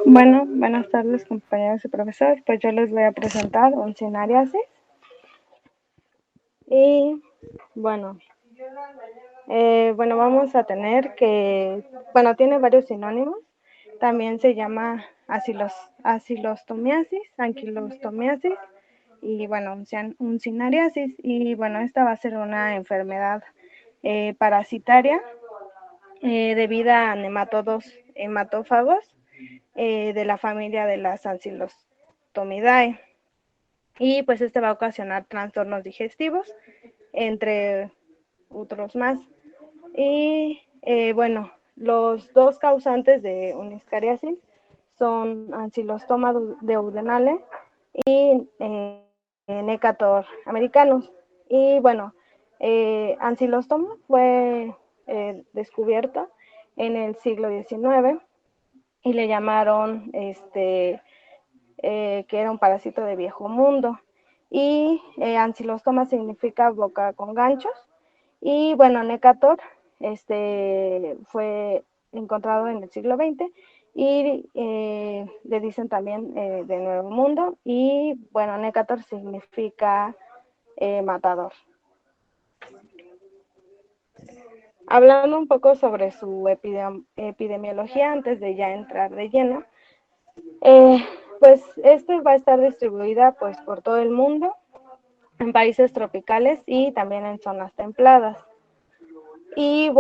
Bueno, buenas tardes compañeros y profesor. Pues yo les voy a presentar un cinariasis. Y bueno, vamos a tener que, tiene varios sinónimos. También se llama asilostomiasis, anquilostomiasis y un cinariasis. Y esta va a ser una enfermedad parasitaria debida a nematodos hematófagos de la familia de las Ancilostomidae. Y pues este va a ocasionar trastornos digestivos, entre otros más. Y los dos causantes de uniscariasis son Ancylostoma duodenale y Necator americanus. Y Ancylostoma fue descubierto en el siglo XIX y le llamaron que era un parásito de viejo mundo. Y ancilostoma significa boca con ganchos. Y Necator fue encontrado en el siglo XX y le dicen también de Nuevo Mundo. Y Necator significa matador. Hablando un poco sobre su epidemiología antes de ya entrar de lleno, pues este va a estar distribuida pues por todo el mundo, en países tropicales y también en zonas templadas. Y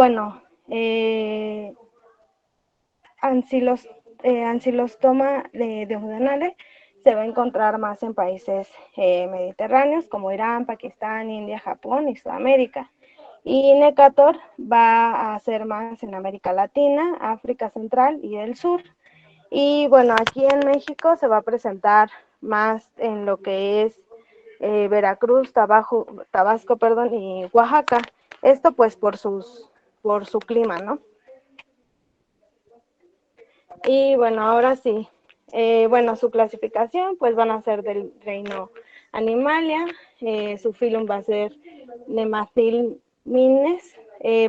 ancilostoma duodenale se va a encontrar más en países mediterráneos como Irán, Pakistán, India, Japón y Sudamérica. Y Necator va a ser más en América Latina, África Central y el Sur. Y aquí en México se va a presentar más en lo que es Veracruz, Tabasco, y Oaxaca. Esto pues por su clima, ¿no? Y ahora sí, su clasificación pues van a ser del reino Animalia, su filum va a ser Nemathilmines,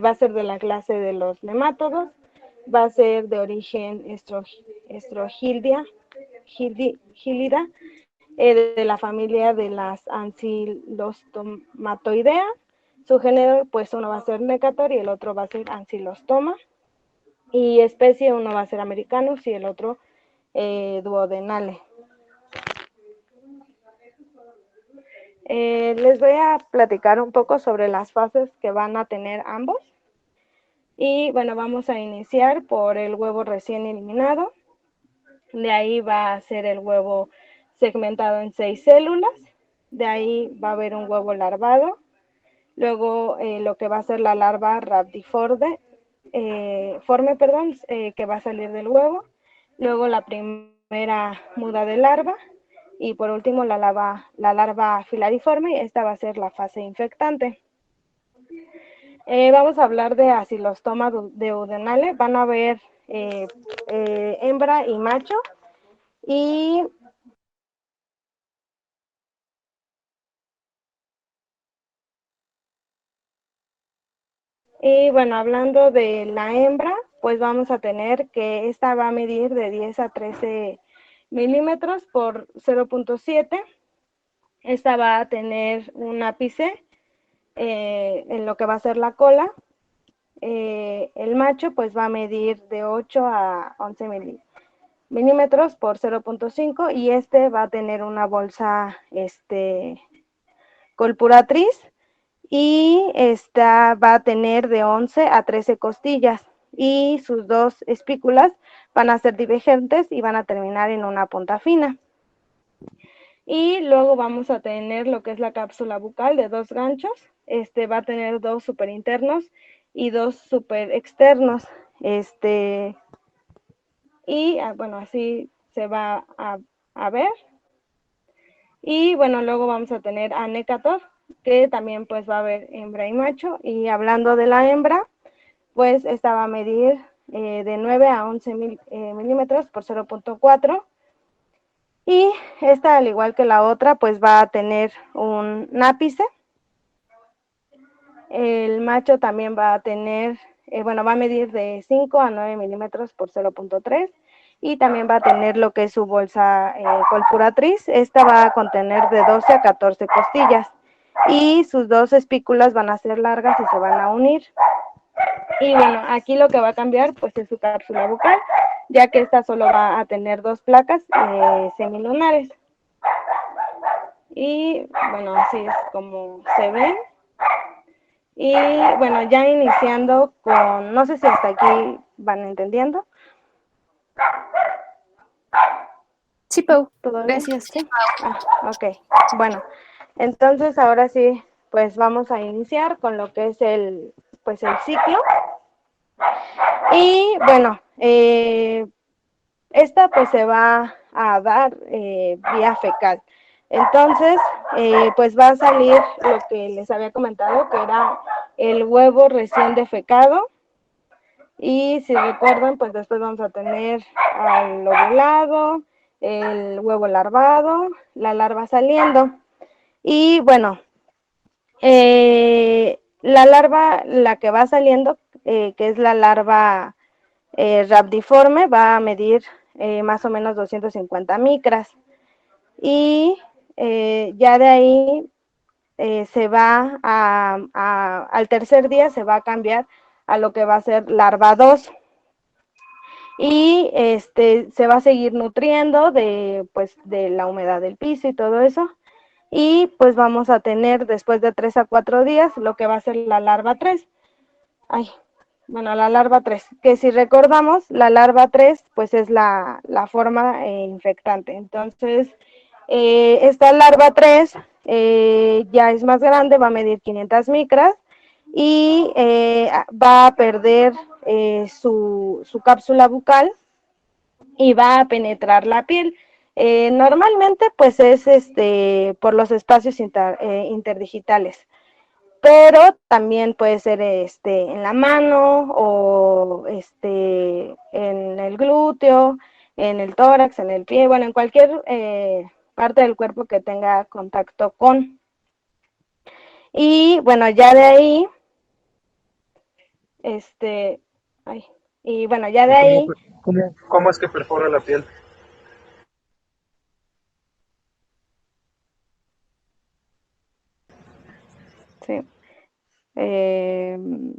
va a ser de la clase de los nemátodos, va a ser de origen Estrogilida, de la familia de las Ancylostomatoidea. Su género, pues uno va a ser Necator y el otro va a ser Ancylostoma. Y especie, uno va a ser Americanus y el otro Duodenale. Les voy a platicar un poco sobre las fases que van a tener ambos. Y vamos a iniciar por el huevo recién eliminado. De ahí va a ser el huevo segmentado en 6 células. De ahí va a haber un huevo larvado. Luego lo que va a ser la larva rhabdiforme, que va a salir del huevo. Luego la primera muda de larva. Y por último la larva filariforme. Esta va a ser la fase infectante. Vamos a hablar de Asilostoma duodenale. Van a ver hembra y macho. Y hablando de la hembra, pues vamos a tener que esta va a medir de 10 a 13 milímetros por 0.7. Esta va a tener un ápice en lo que va a ser la cola. El macho pues va a medir de 8 a 11 milímetros por 0.5 y este va a tener una bolsa colpuratriz y esta va a tener de 11 a 13 costillas y sus dos espículas van a ser divergentes y van a terminar en una punta fina. Y luego vamos a tener lo que es la cápsula bucal de 2 ganchos. Va a tener 2 superinternos y 2 superexternos. Y así se va a ver. Y luego vamos a tener a Necator, que también pues va a haber hembra y macho. Y hablando de la hembra, pues esta va a medir de 9 a 11 milímetros por 0.4. Y esta, al igual que la otra, pues va a tener un ápice. El macho también va a tener, va a medir de 5 a 9 milímetros por 0.3. y también va a tener lo que es su bolsa colpuratriz. Esta va a contener de 12 a 14 costillas y sus dos espículas van a ser largas y se van a unir. Y bueno, aquí lo que va a cambiar pues es su cápsula bucal, ya que esta solo va a tener dos placas semilunares. Y bueno, así es como se ven. Y bueno, ya iniciando con, no sé si hasta aquí van entendiendo. Sí, Pau, ¿Todo bien? gracias. Sí. Ok, bueno, entonces ahora sí, pues vamos a iniciar con lo que es pues el ciclo. Y bueno, esta pues se va a dar vía fecal. Entonces, pues va a salir lo que les había comentado, que era el huevo recién defecado. Y si recuerdan, pues después vamos a tener al ovulado, el huevo larvado, la larva saliendo. Y bueno, la larva, la que va saliendo, que es la larva rhabdiforme, va a medir más o menos 250 micras. Y ya de ahí se va al tercer día se va a cambiar a lo que va a ser larva 2 y se va a seguir nutriendo pues, de la humedad del piso y todo eso. Y pues vamos a tener después de 3 a 4 días lo que va a ser la larva 3. Ay, bueno, la larva 3, que si recordamos, la larva 3 pues es la forma infectante. Entonces, esta larva 3 ya es más grande, va a medir 500 micras y va a perder su cápsula bucal y va a penetrar la piel. Normalmente pues es por los espacios interdigitales, pero también puede ser en la mano o en el glúteo, en el tórax, en el pie, bueno, en cualquier parte del cuerpo que tenga contacto con. Y bueno, ya de ahí, ay, y bueno, ya de ¿Y ahí, cómo es que perfora la piel? sí, eh, mm,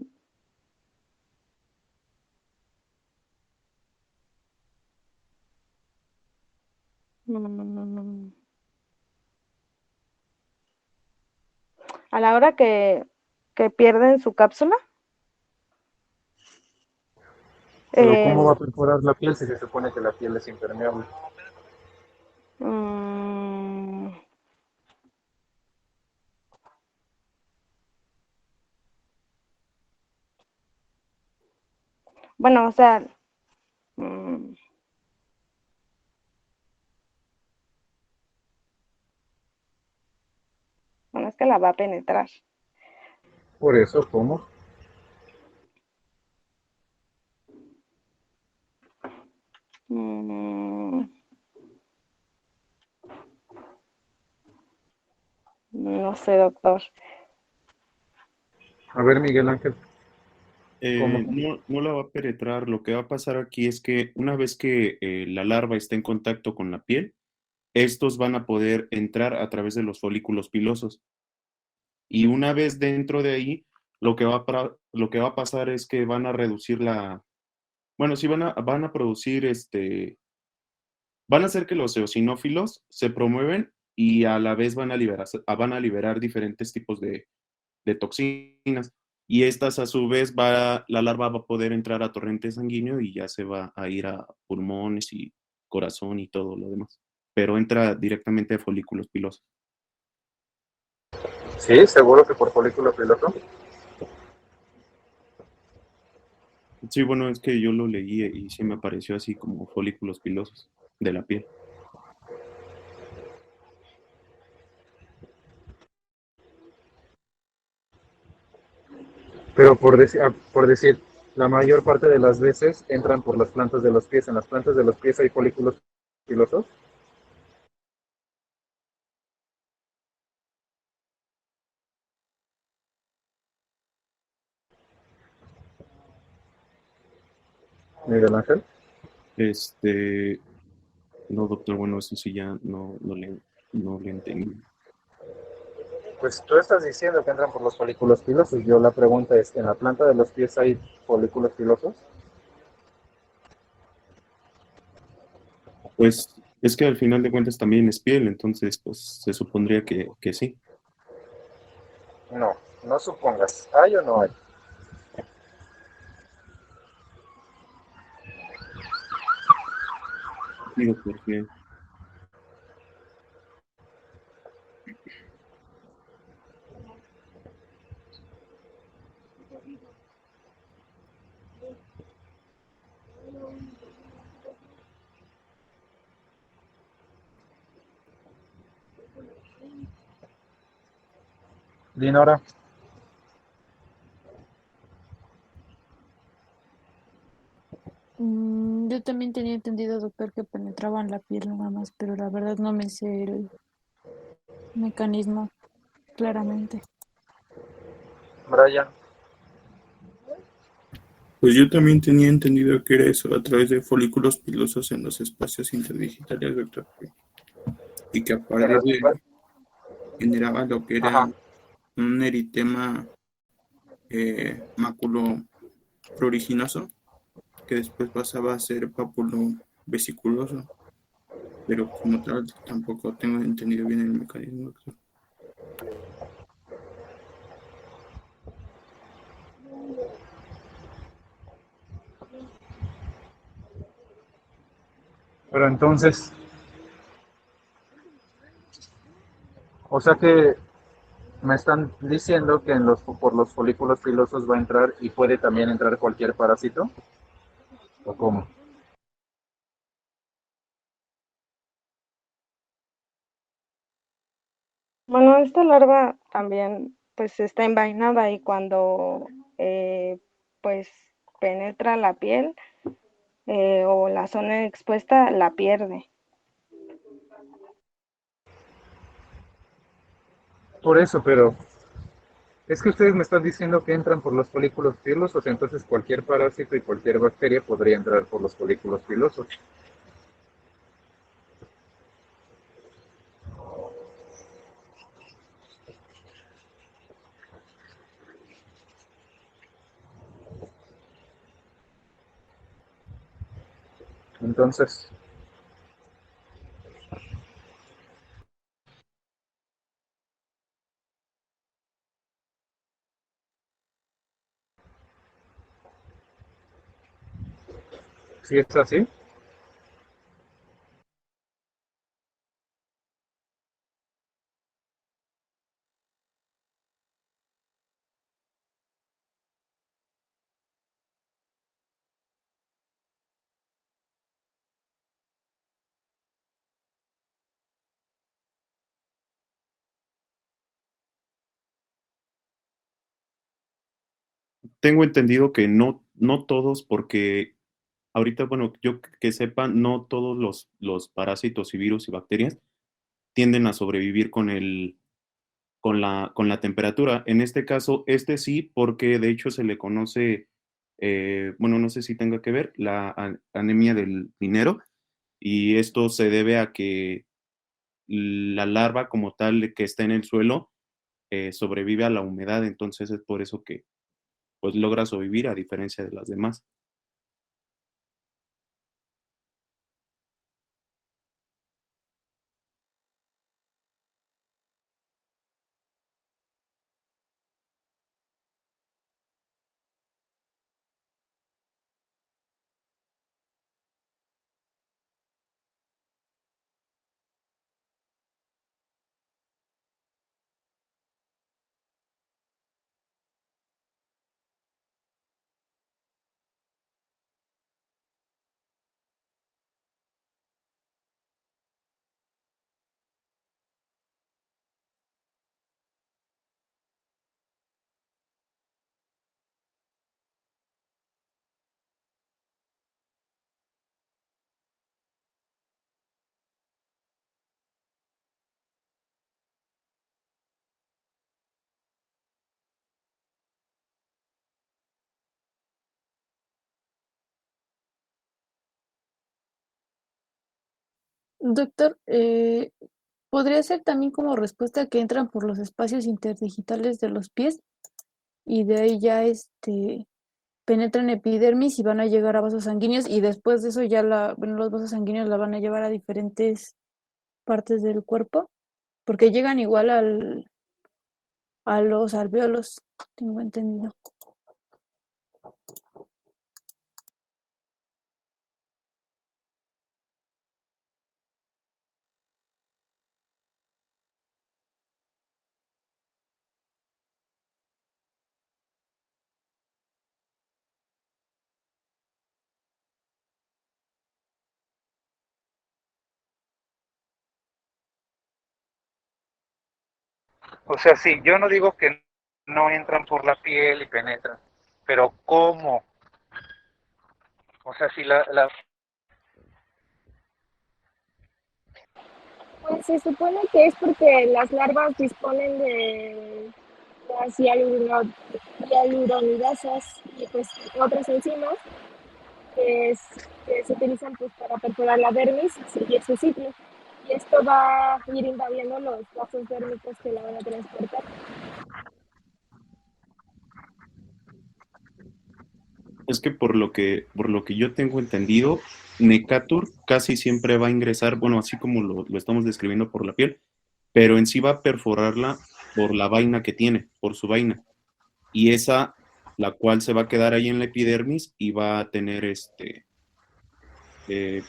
a la hora que pierden su cápsula, Pero ¿cómo eh, va a perforar la piel si se supone que la piel es impermeable? mm, bueno, o sea, mm, bueno, es que la va a penetrar. Por eso, ¿cómo? Mm, no sé, doctor. A ver, Miguel Ángel, ¿cómo? No la va a penetrar. Lo que va a pasar aquí es que una vez que la larva está en contacto con la piel, estos van a poder entrar a través de los folículos pilosos. Y una vez dentro de ahí, lo que va a pasar es que van a reducir bueno, sí van a producir van a hacer que los eosinófilos se promueven y a la vez van a liberar diferentes tipos de toxinas. Y estas a su vez la larva va a poder entrar a torrente sanguíneo y ya se va a ir a pulmones y corazón y todo lo demás. Pero entra directamente a folículos pilosos. Sí, seguro que por folículo piloso. Sí, bueno, es que yo lo leí y sí me apareció así como folículos pilosos de la piel. Pero por decir, la mayor parte de las veces entran por las plantas de los pies. En las plantas de los pies hay folículos pilosos. Miguel Ángel. Este, no, doctor, bueno, eso sí ya no le entendí. Pues tú estás diciendo que entran por los folículos pilosos. Yo la pregunta es, ¿en la planta de los pies hay folículos pilosos? Pues es que al final de cuentas también es piel, entonces pues se supondría que sí. No, no supongas. ¿Hay o no hay? Digo, porque Dinora, Yo también tenía entendido, doctor, que penetraban la piel nada más, pero la verdad no me sé el mecanismo claramente. Brian, Pues yo también tenía entendido que era eso, a través de folículos pilosos en los espacios interdigitales, doctor. Y que a en partir los... de generaba lo que era Ajá. un eritema máculo pruriginoso, que después pasaba a ser pápulo vesiculoso, pero como tal tampoco tengo entendido bien el mecanismo, doctor. Pero entonces, o sea que me están diciendo que por los folículos pilosos va a entrar y puede también entrar cualquier parásito, ¿o cómo? Bueno, esta larva también pues está envainada y cuando pues penetra la piel o la zona expuesta la pierde. Por eso, pero es que ustedes me están diciendo que entran por los folículos pilosos, entonces cualquier parásito y cualquier bacteria podría entrar por los folículos pilosos. Entonces, si es así, tengo entendido que no todos, porque ahorita, bueno, yo que sepa, no todos los parásitos y virus y bacterias tienden a sobrevivir con la temperatura. En este caso, este sí, porque de hecho se le conoce, bueno, no sé si tenga que ver, la anemia del dinero, y esto se debe a que la larva como tal que está en el suelo sobrevive a la humedad, entonces es por eso que pues logra sobrevivir a diferencia de las demás. Doctor, podría ser también como respuesta que entran por los espacios interdigitales de los pies y de ahí ya penetran epidermis y van a llegar a vasos sanguíneos y después de eso ya bueno, los vasos sanguíneos la van a llevar a diferentes partes del cuerpo, porque llegan igual a los alvéolos, tengo entendido. O sea, sí, yo no digo que no entran por la piel y penetran, pero ¿cómo? O sea, si la. Pues se supone que es porque las larvas disponen de las hialuronidasas y pues otras enzimas que se utilizan pues para perforar la dermis y seguir su ciclo. Y esto va a ir invadiendo los vasos dérmicos que la van a transportar. Es que por lo que yo tengo entendido, Necatur casi siempre va a ingresar, bueno, así como lo estamos describiendo por la piel, pero en sí va a perforarla por la vaina que tiene, por su vaina. Y esa, la cual se va a quedar ahí en la epidermis y va a tener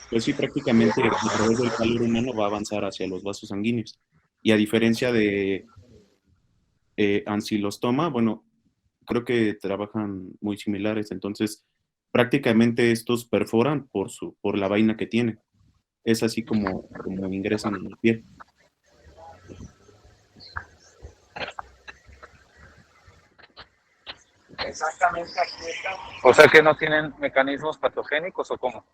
pues sí, prácticamente a través del calor humano va a avanzar hacia los vasos sanguíneos. Y a diferencia de ancilostoma, bueno, creo que trabajan muy similares, entonces prácticamente estos perforan por la vaina que tiene. Es así como ingresan en la piel. Exactamente aquí está. O sea que no tienen mecanismos patogénicos o cómo.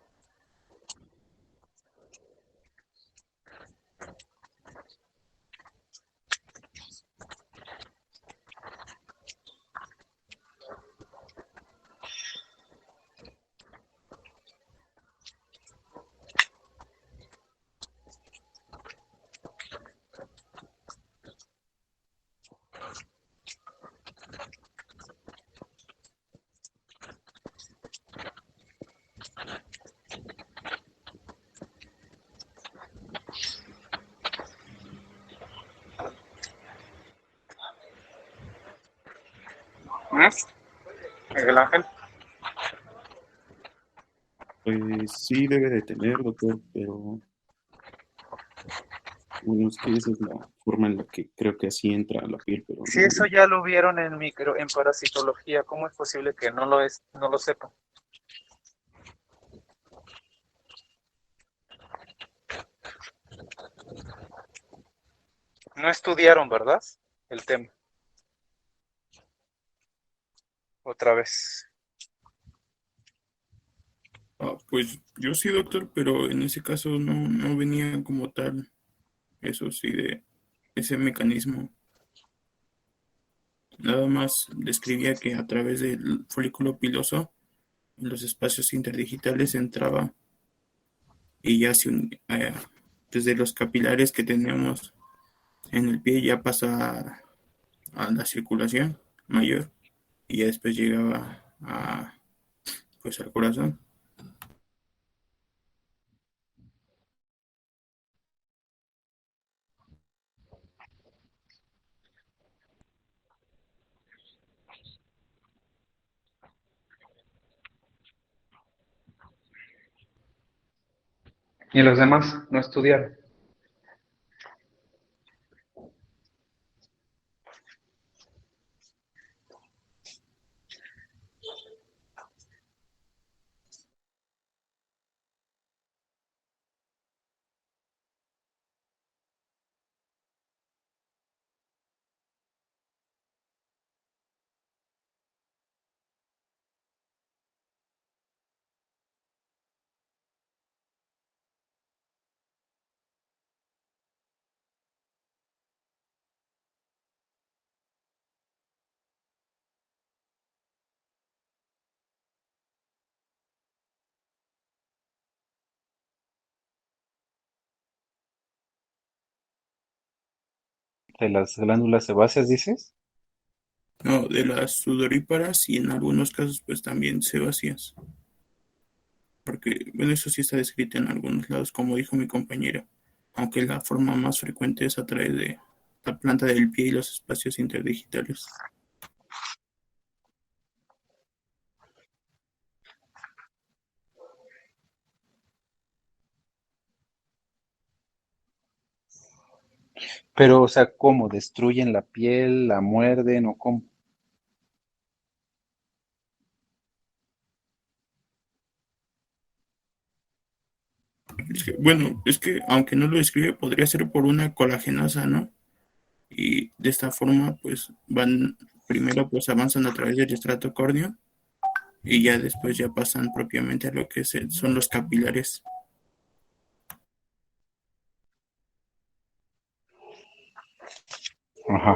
¿Mm? Miguel Ángel. Pues sí debe de tener, doctor, pero bueno, es que esa es la forma en la que creo que así entra a la piel, pero Si no. eso ya lo vieron en parasitología, ¿cómo es posible que no lo sepan? No estudiaron, ¿verdad? El tema, otra vez. Pues yo sí, doctor, pero en ese caso no venía como tal, eso sí, de ese mecanismo. Nada más describía que a través del folículo piloso, en los espacios interdigitales entraba y ya desde los capilares que tenemos en el pie ya pasa a la circulación mayor y ya después llegaba pues al corazón. ¿Y los demás no estudiaron? de las glándulas sebáceas, dices. No, de las sudoríparas y en algunos casos pues también sebáceas. Porque, bueno, eso sí está descrito en algunos lados, como dijo mi compañera, aunque la forma más frecuente es a través de la planta del pie y los espacios interdigitales. Pero, o sea, ¿cómo? ¿Destruyen la piel, la muerden o cómo? Bueno, es que aunque no lo describe, podría ser por una colagenasa, ¿no? Y de esta forma, pues van, primero pues avanzan a través del estrato córneo y ya después ya pasan propiamente a lo que son los capilares. Ajá.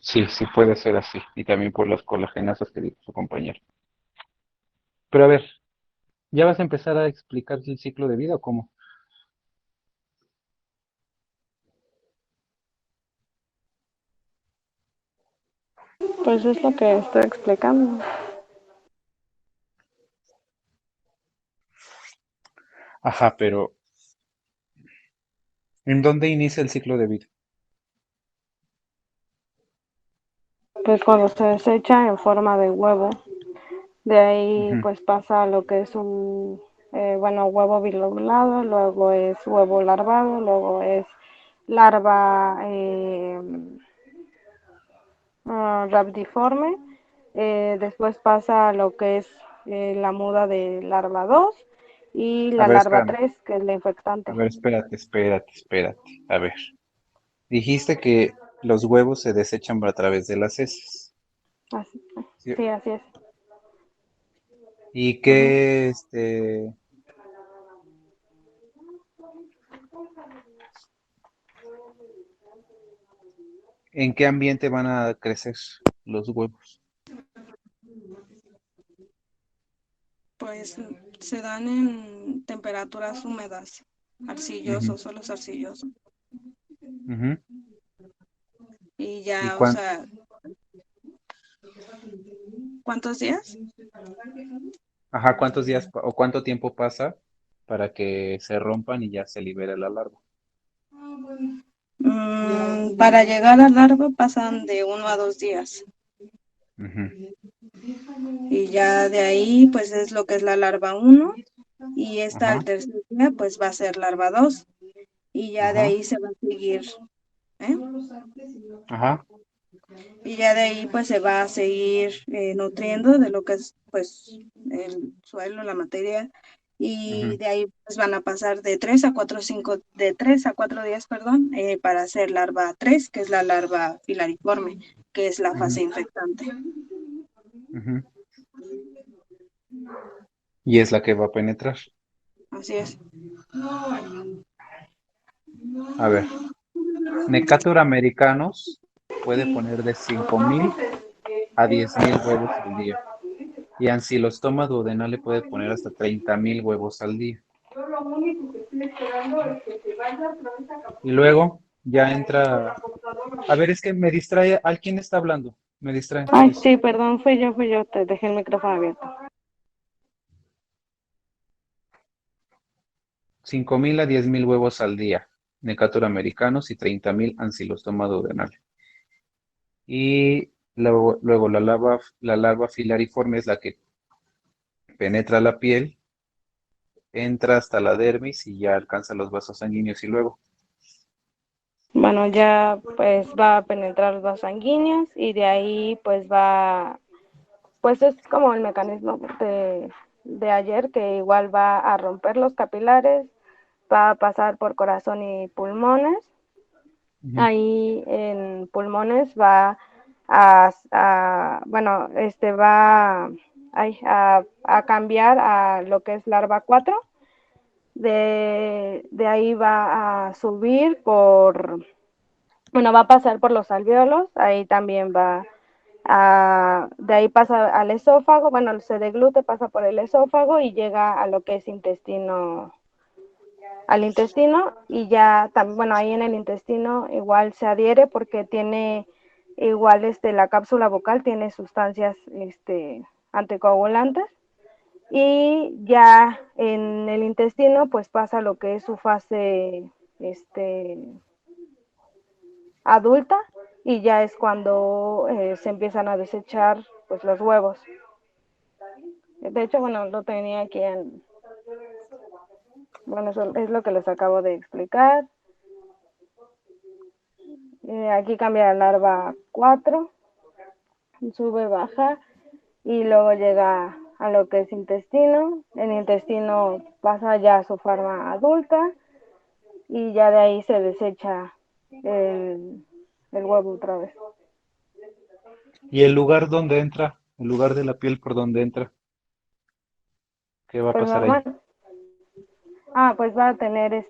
Sí, sí puede ser así. Y también por las colagenasas que dijo su compañero. Pero a ver, ¿ya vas a empezar a explicar el ciclo de vida o cómo? Pues es lo que estoy explicando. Ajá, pero ¿en dónde inicia el ciclo de vida? Pues cuando se desecha en forma de huevo, de ahí Ujú. pues pasa a lo que es un, bueno, huevo bilobulado, luego es huevo larvado, luego es larva rhabdiforme, después pasa a lo que es la muda de larva 2 y A la ver, larva espérame. 3 que es la A infectante. ver, espérate. A ver, dijiste que los huevos se desechan a través de las heces. Así, ¿Sí? sí, así es. ¿Y Ujú. qué, en qué ambiente van a crecer los huevos? Pues se dan en temperaturas húmedas, Ujú, arcillosos, suelos arcillosos. ujú. Y ¿Y ya, o cuán- sea, ¿cuántos días? Ajá, cuántos días o cuánto tiempo pasa para que se rompan y ya se libere la larva? Para llegar al larva pasan de 1 a 2 días. Ujú, Y ya de ahí, pues es lo que es la larva 1. Y esta al ajá, tercer día, pues va a ser larva 2. Y ya de ajá, ahí se va a seguir, ¿eh? ajá, Y ya de ahí, pues se va a seguir nutriendo de lo que es, pues, el suelo, la materia. Y ujú, de ahí, pues van a pasar de 3 a 4, 5, de 3 a 4 días, perdón, para hacer larva 3, que es la larva filariforme, que es la ujú, fase infectante. ujú. Y es la que va a penetrar. Así es. A ver, Necator americanos puede poner de 5,000 a 10,000 huevos al día. Y Ancylostoma duodenale puede poner hasta 30,000 huevos al día. Yo lo único que estoy esperando es que se vaya otra vez a Y capturar luego ya por entra. la computadora. A ver, es que me distrae. ¿Alguien está hablando? Me distrae. Ay, Entonces, sí, perdón, fui yo, te dejé el micrófono abierto. 5,000 a 10,000 huevos al día. Necator americanos y 30,000 Ancylostoma duodenale. Y luego la larva filariforme es la que penetra la piel, entra hasta la dermis y ya alcanza los vasos sanguíneos y luego. Bueno, ya pues va a penetrar los vasos sanguíneos y de ahí pues va, pues es como el mecanismo de ayer que igual va a romper los capilares, va a pasar por corazón y pulmones. Ujú, Ahí en pulmones va bueno, va a cambiar a lo que es larva 4. De ahí va a subir bueno, va a pasar por los alvéolos, ahí también va De ahí pasa al esófago, bueno, se deglute, pasa por el esófago y llega a lo que es al intestino, y ya, bueno, ahí en el intestino igual se adhiere porque tiene igual la cápsula bucal tiene sustancias anticoagulantes, y ya en el intestino pues pasa lo que es su fase adulta, y ya es cuando se empiezan a desechar pues los huevos. De hecho, bueno, lo tenía aquí bueno, eso es lo que les acabo de explicar. Aquí cambia la larva 4, sube, baja, y luego llega a lo que es intestino. El intestino pasa ya a su forma adulta, y ya de ahí se desecha el huevo otra vez. ¿Y el lugar donde entra? ¿El lugar de la piel por donde entra? ¿Qué va a Pues pasar ahí? normal. Pues va a tener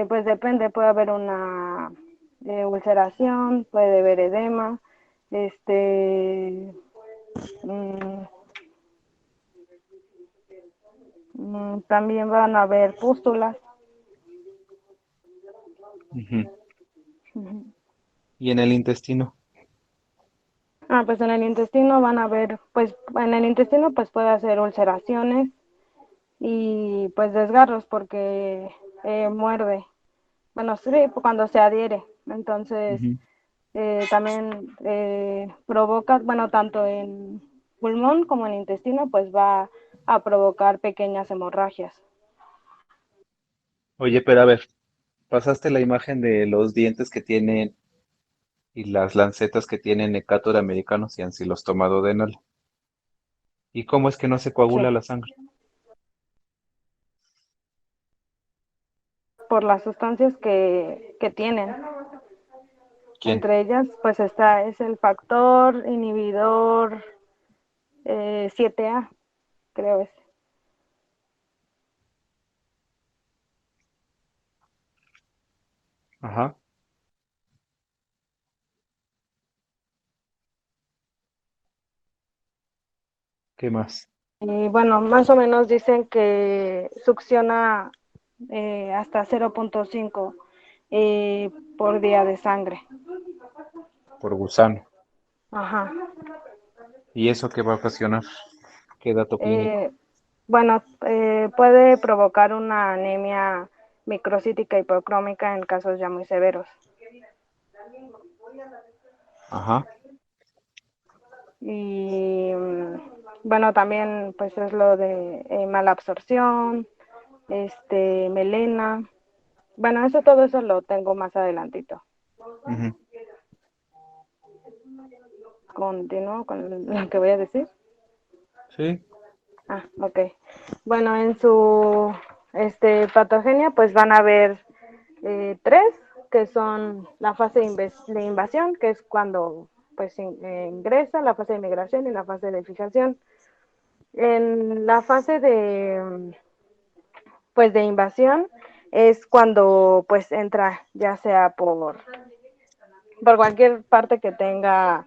pues depende, puede haber una ulceración, puede haber edema, mm, también van a haber pústulas. Ujú. Ujú. ¿Y en el intestino? Pues en el intestino van a haber, pues en el intestino pues puede hacer ulceraciones y pues desgarros porque muerde. Bueno, sí, cuando se adhiere. Entonces, Ujú. también provoca, bueno, tanto en pulmón como en intestino, pues va a provocar pequeñas hemorragias. Oye, pero a ver, pasaste la imagen de los dientes que tienen y las lancetas que tienen Necator americanos y Ancylostoma duodenal. ¿Y cómo es que no se Sí, coagula la sangre? por las sustancias que tienen. ¿Quién? Entre ellas, pues es el factor inhibidor 7A, creo es. Ajá. ¿Qué más? Y bueno, más o menos dicen que succiona hasta 0.5 por día de sangre. Por gusano. Ajá. ¿Y eso qué va a ocasionar? ¿Qué dato clínico? Eh, bueno, puede provocar una anemia microcítica hipocrómica en casos ya muy severos. Ajá. Y bueno, también pues es lo de mala absorción, melena. Bueno, todo eso lo tengo más adelantito. Ujú. Continúo con lo que voy a decir. Sí. Ok. Bueno, en su patogenia, pues van a haber tres, que son la fase de invasión, que es cuando pues ingresa, la fase de migración y la fase de fijación. En la fase de invasión es cuando pues entra ya sea por cualquier parte que tenga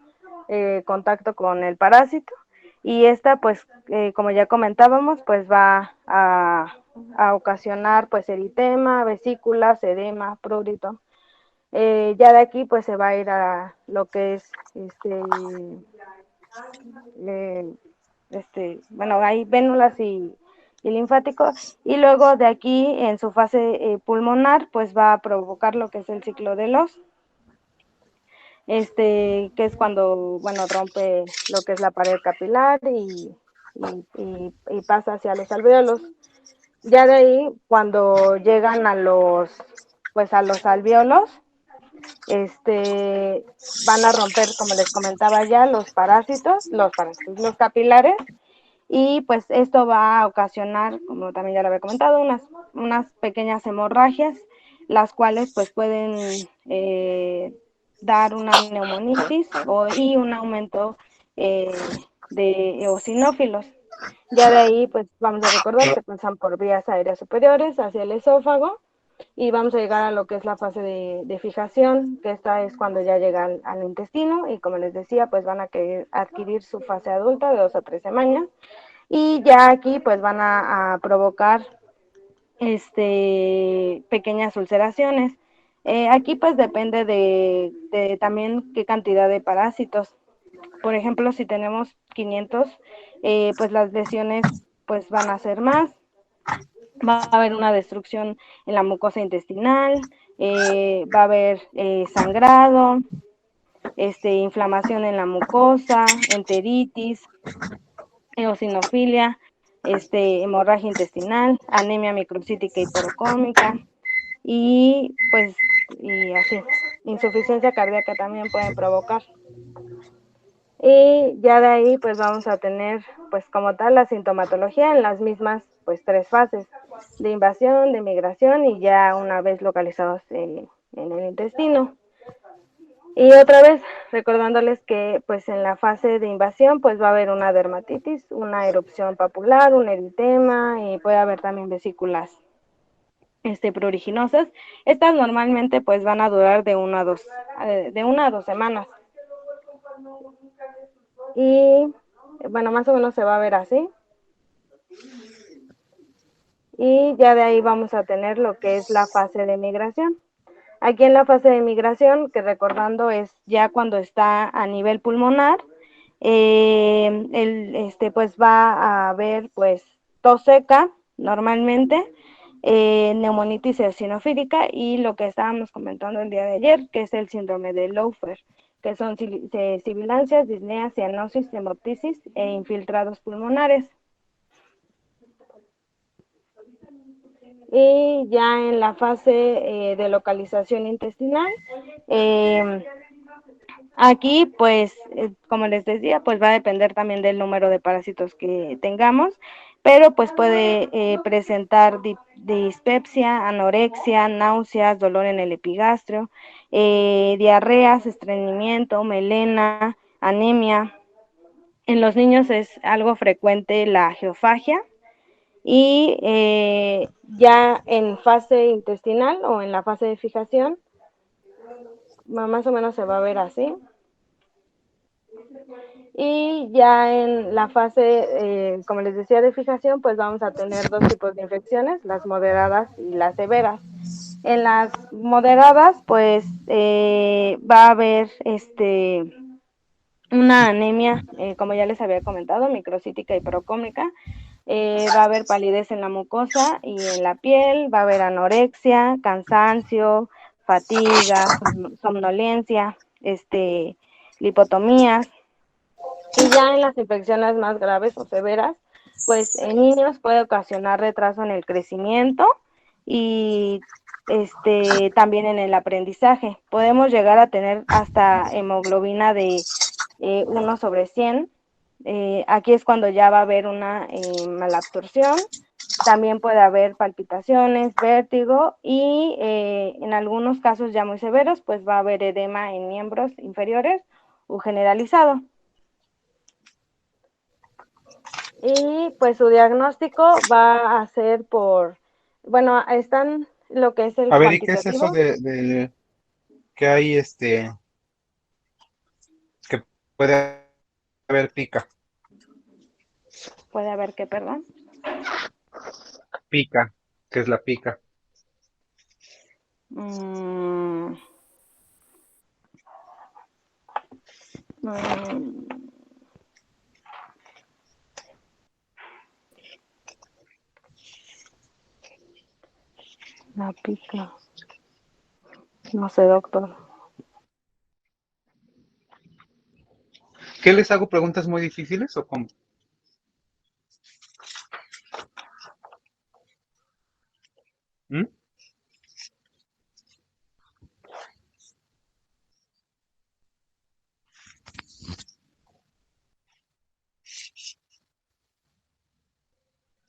contacto con el parásito, y esta pues como ya comentábamos pues va a ocasionar pues eritema, vesículas, edema, prurito. Ya de aquí pues se va a ir a lo que es eh, bueno, hay vénulas y linfático, y luego de aquí en su fase pulmonar pues va a provocar lo que es el ciclo de los que es cuando, bueno, rompe lo que es la pared capilar y pasa hacia los alvéolos. Ya de ahí, cuando llegan pues a los alvéolos, van a romper, como les comentaba ya, los capilares, y pues esto va a ocasionar, como también ya lo había comentado, unas pequeñas hemorragias, las cuales pues pueden dar una neumonitis y un aumento de eosinófilos. Ya de ahí pues vamos a recordar que pasan por vías aéreas superiores hacia el esófago, y vamos a llegar a lo que es la fase de fijación, que esta es cuando ya llega al intestino y como les decía, pues van a adquirir su fase adulta de 2 a 3 semanas y ya aquí pues van a provocar pequeñas ulceraciones. Aquí pues depende de también qué cantidad de parásitos. Por ejemplo, si tenemos 500, pues las lesiones pues van a ser más. Va a haber una destrucción en la mucosa intestinal, va a haber sangrado, inflamación en la mucosa, enteritis, eosinofilia, hemorragia intestinal, anemia microcítica hiporocómica y pues y así, insuficiencia cardíaca también pueden provocar. Y ya de ahí pues vamos a tener pues como tal la sintomatología en las mismas pues 3 fases de invasión, de migración y ya una vez localizados en el intestino. Y otra vez recordándoles que pues en la fase de invasión pues va a haber una dermatitis, una erupción papular, un eritema y puede haber también vesículas pruriginosas. Estas normalmente pues van a durar de 1 a 2 semanas. Y bueno, más o menos se va a ver así. Y ya de ahí vamos a tener lo que es la fase de migración. Aquí en la fase de migración, que recordando es ya cuando está a nivel pulmonar, pues va a haber pues tos seca normalmente, neumonitis eosinofílica y lo que estábamos comentando el día de ayer, que es el síndrome de Laufer, que son sibilancias, disneas, cianosis, hemoptisis e infiltrados pulmonares. Y ya en la fase de localización intestinal, aquí pues como les decía, pues va a depender también del número de parásitos que tengamos, pero pues puede presentar dispepsia, anorexia, náuseas, dolor en el epigastrio, diarreas, estreñimiento, melena, anemia. En los niños es algo frecuente la geofagia. Y ya en fase intestinal o en la fase de fijación, más o menos se va a ver así. Y ya en la fase, como les decía, de fijación, pues vamos a tener 2 tipos de infecciones, las moderadas y las severas. En las moderadas, pues va a haber una anemia, como ya les había comentado, microcítica hiperocómica, va a haber palidez en la mucosa y en la piel, va a haber anorexia, cansancio, fatiga, somnolencia, lipotomías. Y ya en las infecciones más graves o severas, pues en niños puede ocasionar retraso en el crecimiento y también en el aprendizaje. Podemos llegar a tener hasta hemoglobina de 1/100. Aquí es cuando ya va a haber una malabsorción. También puede haber palpitaciones, vértigo y en algunos casos ya muy severos, pues va a haber edema en miembros inferiores o generalizado. Y pues su diagnóstico va a ser bueno, están lo que es el A ver, ¿y qué es eso cuantitativo. de que hay que puede haber pica? Puede haber que, perdón. Pica, ¿qué es la pica? Mm, mm, la pica. No sé, doctor. ¿Qué les hago preguntas muy difíciles o cómo? ¿Mm?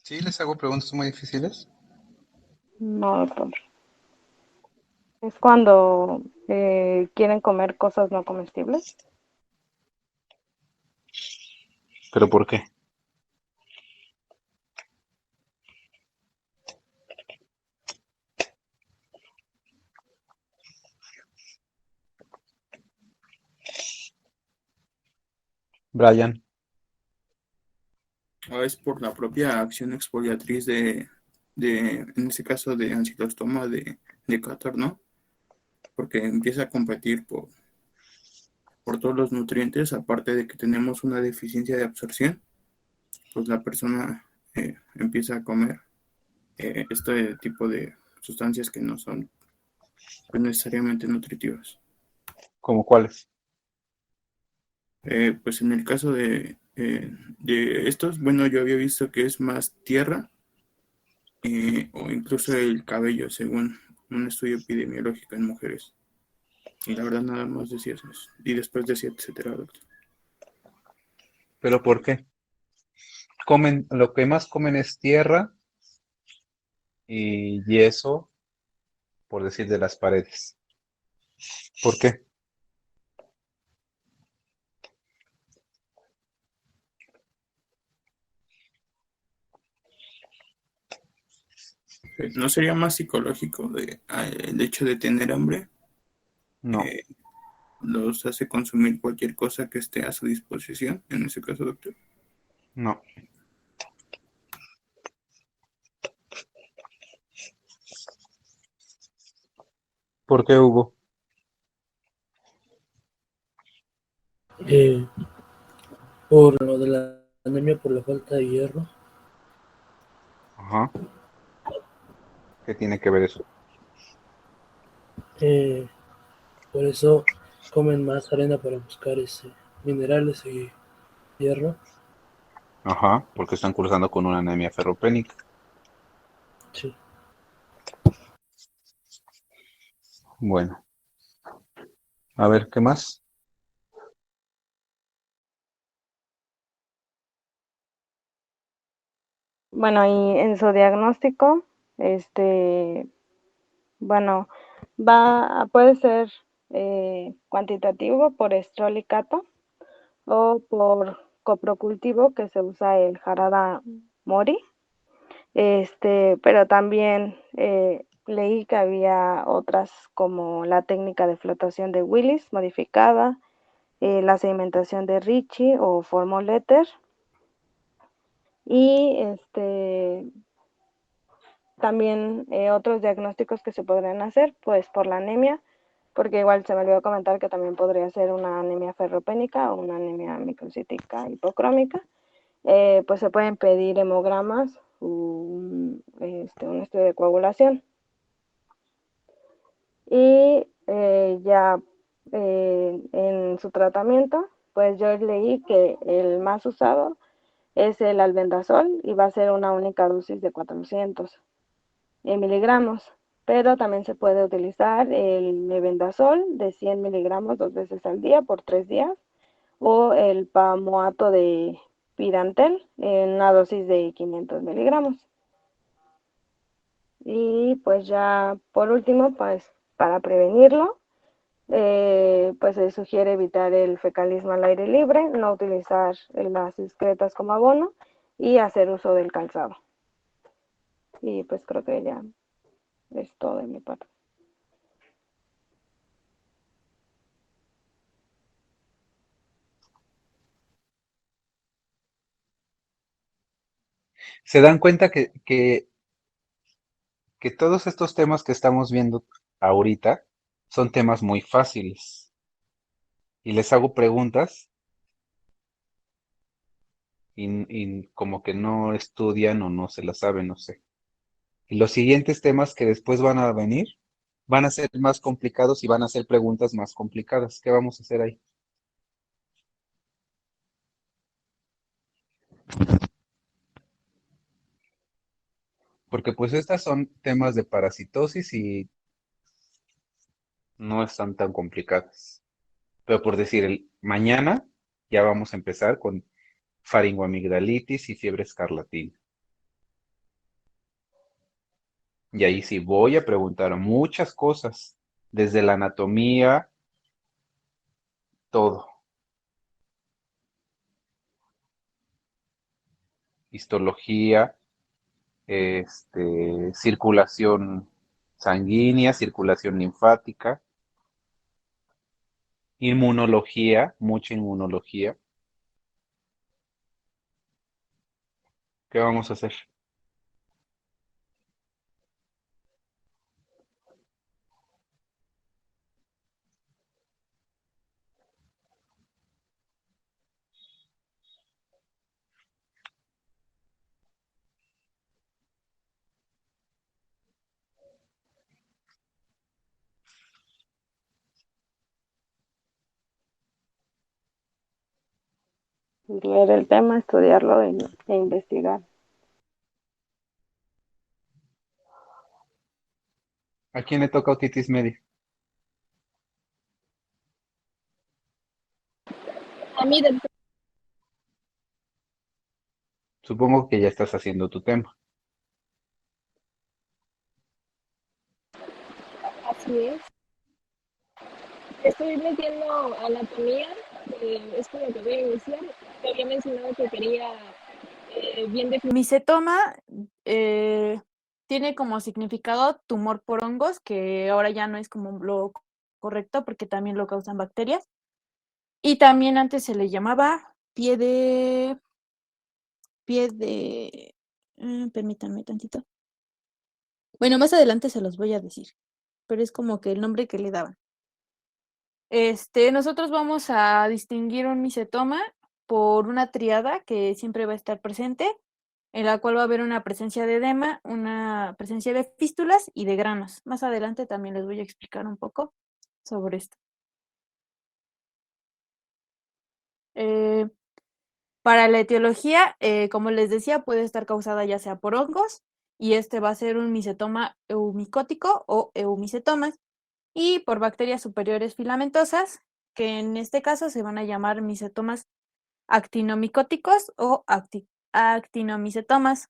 ¿Sí les hago preguntas muy difíciles? No, doctor. Es cuando quieren comer cosas no comestibles. ¿Pero por qué? Brian. Es por la propia acción exfoliatriz en ese caso, de ancilostoma de Cátar, ¿no? Porque empieza a competir por todos los nutrientes, aparte de que tenemos una deficiencia de absorción, pues la persona empieza a comer este tipo de sustancias que no son, pues, necesariamente nutritivas. ¿Cómo cuáles? Pues en el caso de estos, bueno, yo había visto que es más tierra o incluso el cabello, según un estudio epidemiológico en mujeres. Y la verdad nada más decía eso. Y después decía, etcétera, doctor. ¿Pero por qué? Lo que más comen es tierra y yeso, por decir, de las paredes. ¿Por qué? ¿No sería más psicológico el hecho de tener hambre? No, Los hace consumir cualquier cosa que esté a su disposición, en ese caso, doctor. no. ¿Por qué, Hugo? Eh, por lo de la anemia por la falta de hierro. Ajá. ¿Qué tiene que ver eso? Eh, por eso comen más arena para buscar minerales y hierro. Ajá, porque están cursando con una anemia ferropénica. Sí. Bueno, a ver, ¿qué más? Bueno, y en su diagnóstico, bueno, puede ser cuantitativo por estrolicato o por coprocultivo, que se usa el Harada Mori. Pero también leí que había otras, como la técnica de flotación de Willis modificada, la sedimentación de Ricci o Formoletter, y también otros diagnósticos que se podrían hacer, pues por la anemia, porque igual se me olvidó comentar que también podría ser una anemia ferropénica o una anemia microcítica hipocrómica. Pues se pueden pedir hemogramas, un estudio de coagulación. Y ya en su tratamiento, pues yo leí que el más usado es el albendazol y va a ser una única dosis de 400 miligramos, pero también se puede utilizar el mebendazol de 100 miligramos 2 veces al día por 3 días, o el pamoato de pirantel en una dosis de 500 miligramos. Y pues ya por último, pues para prevenirlo, pues se sugiere evitar el fecalismo al aire libre, no utilizar las excretas como abono y hacer uso del calzado. Y pues creo que ya es todo de mi parte. Se dan cuenta que todos estos temas que estamos viendo ahorita son temas muy fáciles. Y les hago preguntas y como que no estudian o no se las saben, no sé. Y los siguientes temas que después van a venir van a ser más complicados y van a ser preguntas más complicadas. ¿Qué vamos a hacer ahí? Porque pues estas son temas de parasitosis y no están tan complicadas. Pero por decir, mañana ya vamos a empezar con faringoamigdalitis y fiebre escarlatina. Y ahí sí voy a preguntar muchas cosas, desde la anatomía, todo, histología, circulación sanguínea, circulación linfática, inmunología, mucha inmunología. ¿Qué vamos a hacer? Leer el tema, estudiarlo e investigar. ¿A quién le toca otitis media? A mí, doctor, Supongo que ya estás haciendo tu tema. así es. Estoy metiendo anatomía, es con lo que voy a iniciar. Te había mencionado que quería bien definir. Micetoma tiene como significado tumor por hongos, que ahora ya no es como lo correcto porque también lo causan bacterias. Y también antes se le llamaba permítanme tantito. Bueno, más adelante se los voy a decir, pero es como que el nombre que le daban. Nosotros vamos a distinguir un micetoma por una triada que siempre va a estar presente, en la cual va a haber una presencia de edema, una presencia de fístulas y de granos. Más adelante también les voy a explicar un poco sobre esto. Para la etiología, como les decía, puede estar causada ya sea por hongos, y este va a ser un micetoma eumicótico o eumicetomas, y por bacterias superiores filamentosas, que en este caso se van a llamar micetomas actinomicóticos o actinomicetomas.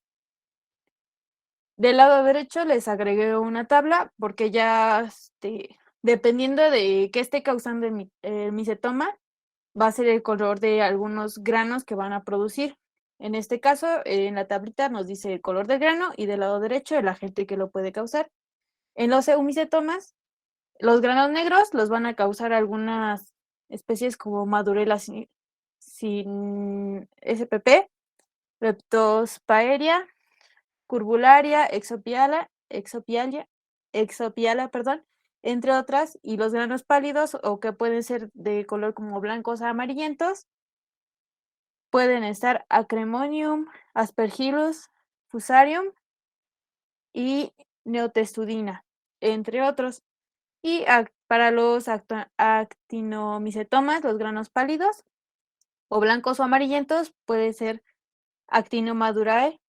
Del lado derecho les agregué una tabla porque ya, dependiendo de qué esté causando el micetoma, va a ser el color de algunos granos que van a producir. En este caso, en la tablita nos dice el color del grano y del lado derecho el agente que lo puede causar. En los eumicetomas, los granos negros los van a causar algunas especies como Madurella sin SPP, Leptosphaeria, Curbularia, Exopialia, perdón, entre otras, y los granos pálidos o que pueden ser de color como blancos a amarillentos, pueden estar Acremonium, Aspergillus, Fusarium y Neotestudina, entre otros. Y para los actinomicetomas, los granos pálidos o blancos o amarillentos, puede ser Actinomadurae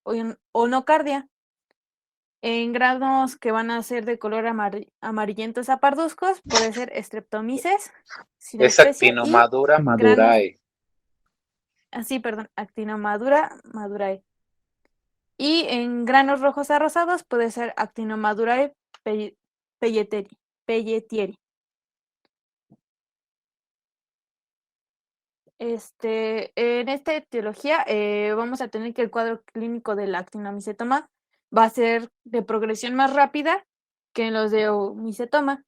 o Nocardia. En granos que van a ser de color amarillentos a parduzcos, puede ser Streptomyces sin Es especie y Actinomadura granos, madurae. Actinomadura madurae. Y en granos rojos a rosados puede ser Actinomadurae pelletieri. En esta etiología vamos a tener que el cuadro clínico del actinomicetoma va a ser de progresión más rápida que en los de eumicetoma.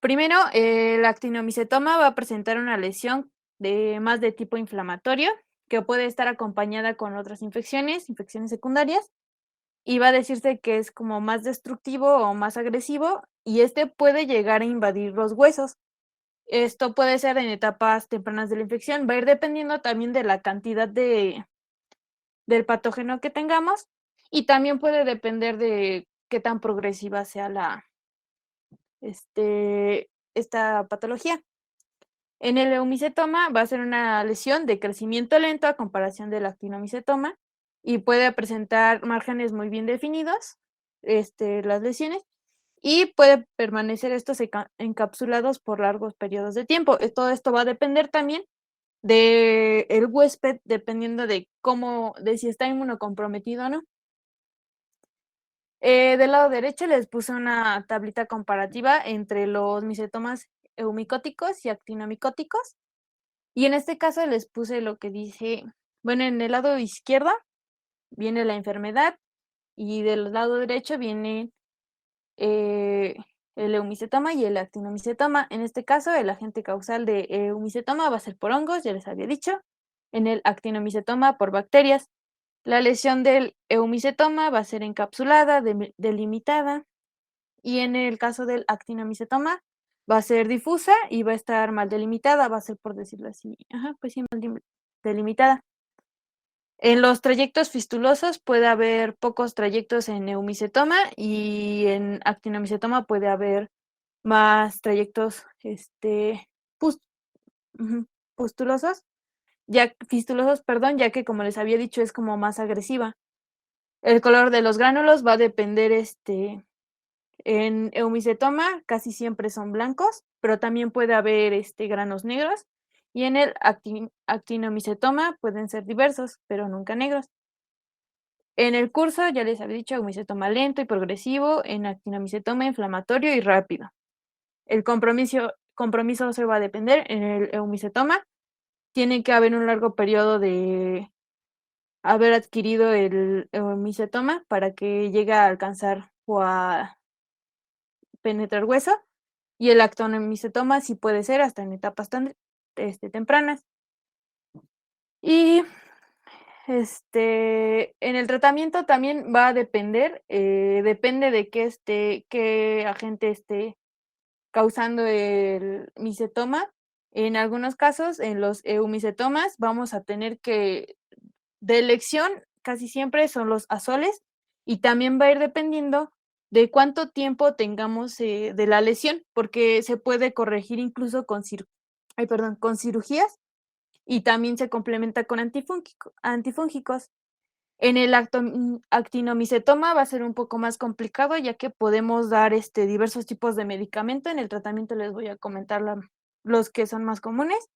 Primero, el actinomicetoma va a presentar una lesión más de tipo inflamatorio, que puede estar acompañada con otras infecciones secundarias, y va a decirse que es como más destructivo o más agresivo, y puede llegar a invadir los huesos. Esto puede ser en etapas tempranas de la infección, va a ir dependiendo también de la cantidad del patógeno que tengamos, y también puede depender de qué tan progresiva sea esta patología. En el eumicetoma va a ser una lesión de crecimiento lento a comparación del actinomicetoma y puede presentar márgenes muy bien definidos, las lesiones, y puede permanecer estos encapsulados por largos periodos de tiempo. Todo esto va a depender también del huésped, dependiendo de si está inmunocomprometido o no. Del lado derecho les puse una tablita comparativa entre los micetomas eumicóticos y actinomicóticos. Y en este caso les puse lo que dice, bueno, en el lado izquierdo viene la enfermedad y del lado derecho viene el eumicetoma y el actinomicetoma. En este caso, el agente causal de eumicetoma va a ser por hongos, ya les había dicho. en el actinomicetoma por bacterias. La lesión del eumicetoma va a ser encapsulada, delimitada, y en el caso del actinomicetoma va a ser difusa y va a estar mal delimitada, va a ser, por decirlo así, pues sí, mal delimitada. En los trayectos fistulosos puede haber pocos trayectos en eumicetoma y en actinomicetoma puede haber más trayectos pus- pustulosos, fistulosos, perdón, ya que como les había dicho es como más agresiva. El color de los gránulos va a depender, en eumicetoma casi siempre son blancos, pero también puede haber granos negros, y en el actinomicetoma pueden ser diversos, pero nunca negros. En el curso, ya les había dicho, eumicetoma lento y progresivo, en actinomicetoma inflamatorio y rápido. El compromiso se va a depender. En el eumicetoma tiene que haber un largo periodo de haber adquirido el eumicetoma para que llegue a alcanzar o a penetrar hueso, y el actinomicetoma sí puede ser hasta en etapas tan tempranas. Y en el tratamiento también va a depender, depende de qué agente esté causando el micetoma. En algunos casos, en los eumicetomas, vamos a tener que, de elección, casi siempre son los azoles, y también va a ir dependiendo de cuánto tiempo tengamos de la lesión, porque se puede corregir incluso con cirugías, y también se complementa con antifúngicos. En el actinomicetoma va a ser un poco más complicado, ya que podemos dar diversos tipos de medicamento. En el tratamiento les voy a comentar los que son más comunes,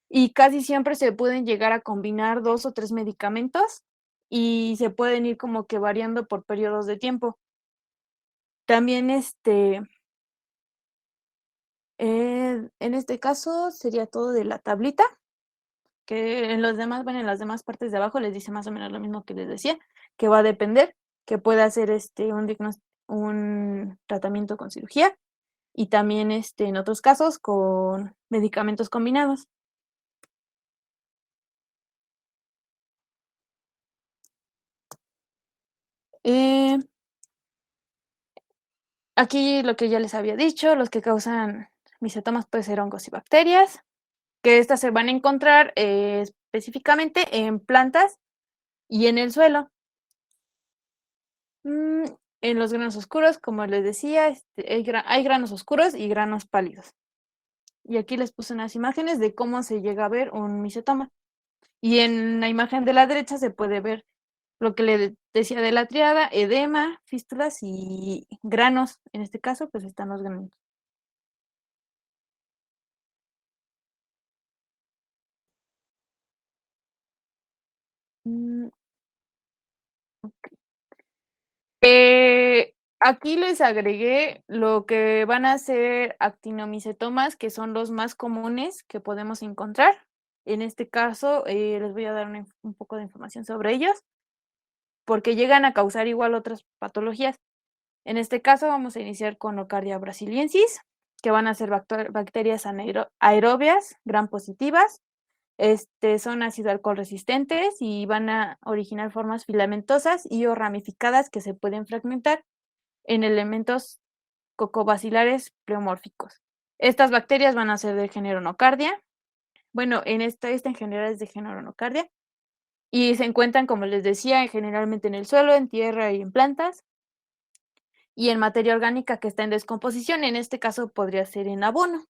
y casi siempre se pueden llegar a combinar 2 o 3 medicamentos y se pueden ir como que variando por periodos de tiempo. También en este caso sería todo de la tablita, que en los demás, bueno, en las demás partes de abajo les dice más o menos lo mismo que les decía, que va a depender, que puede hacer un tratamiento con cirugía, y también en otros casos con medicamentos combinados. Eh, Aquí lo que ya les había dicho, los que causan micetomas pueden ser hongos y bacterias, que estas se van a encontrar específicamente en plantas y en el suelo. En los granos oscuros, como les decía, hay granos oscuros y granos pálidos. Y aquí les puse unas imágenes de cómo se llega a ver un micetoma. Y en la imagen de la derecha se puede ver lo que le decía de la triada: edema, fístulas y granos. En este caso, pues están los granos. Mm, Aquí les agregué lo que van a ser actinomicetomas, que son los más comunes que podemos encontrar. En este caso, les voy a dar un poco de información sobre ellos, porque llegan a causar igual otras patologías. En este caso vamos a iniciar con Nocardia brasiliensis, que van a ser bacterias aerobias, gram positivas. Son ácido alcohol resistentes y van a originar formas filamentosas y o ramificadas que se pueden fragmentar en elementos cocobacilares pleomórficos. Estas bacterias van a ser del género Nocardia. Bueno, esta en general es de género Nocardia, y se encuentran, como les decía, generalmente en el suelo, en tierra y en plantas, y en materia orgánica que está en descomposición. En este caso podría ser en abono.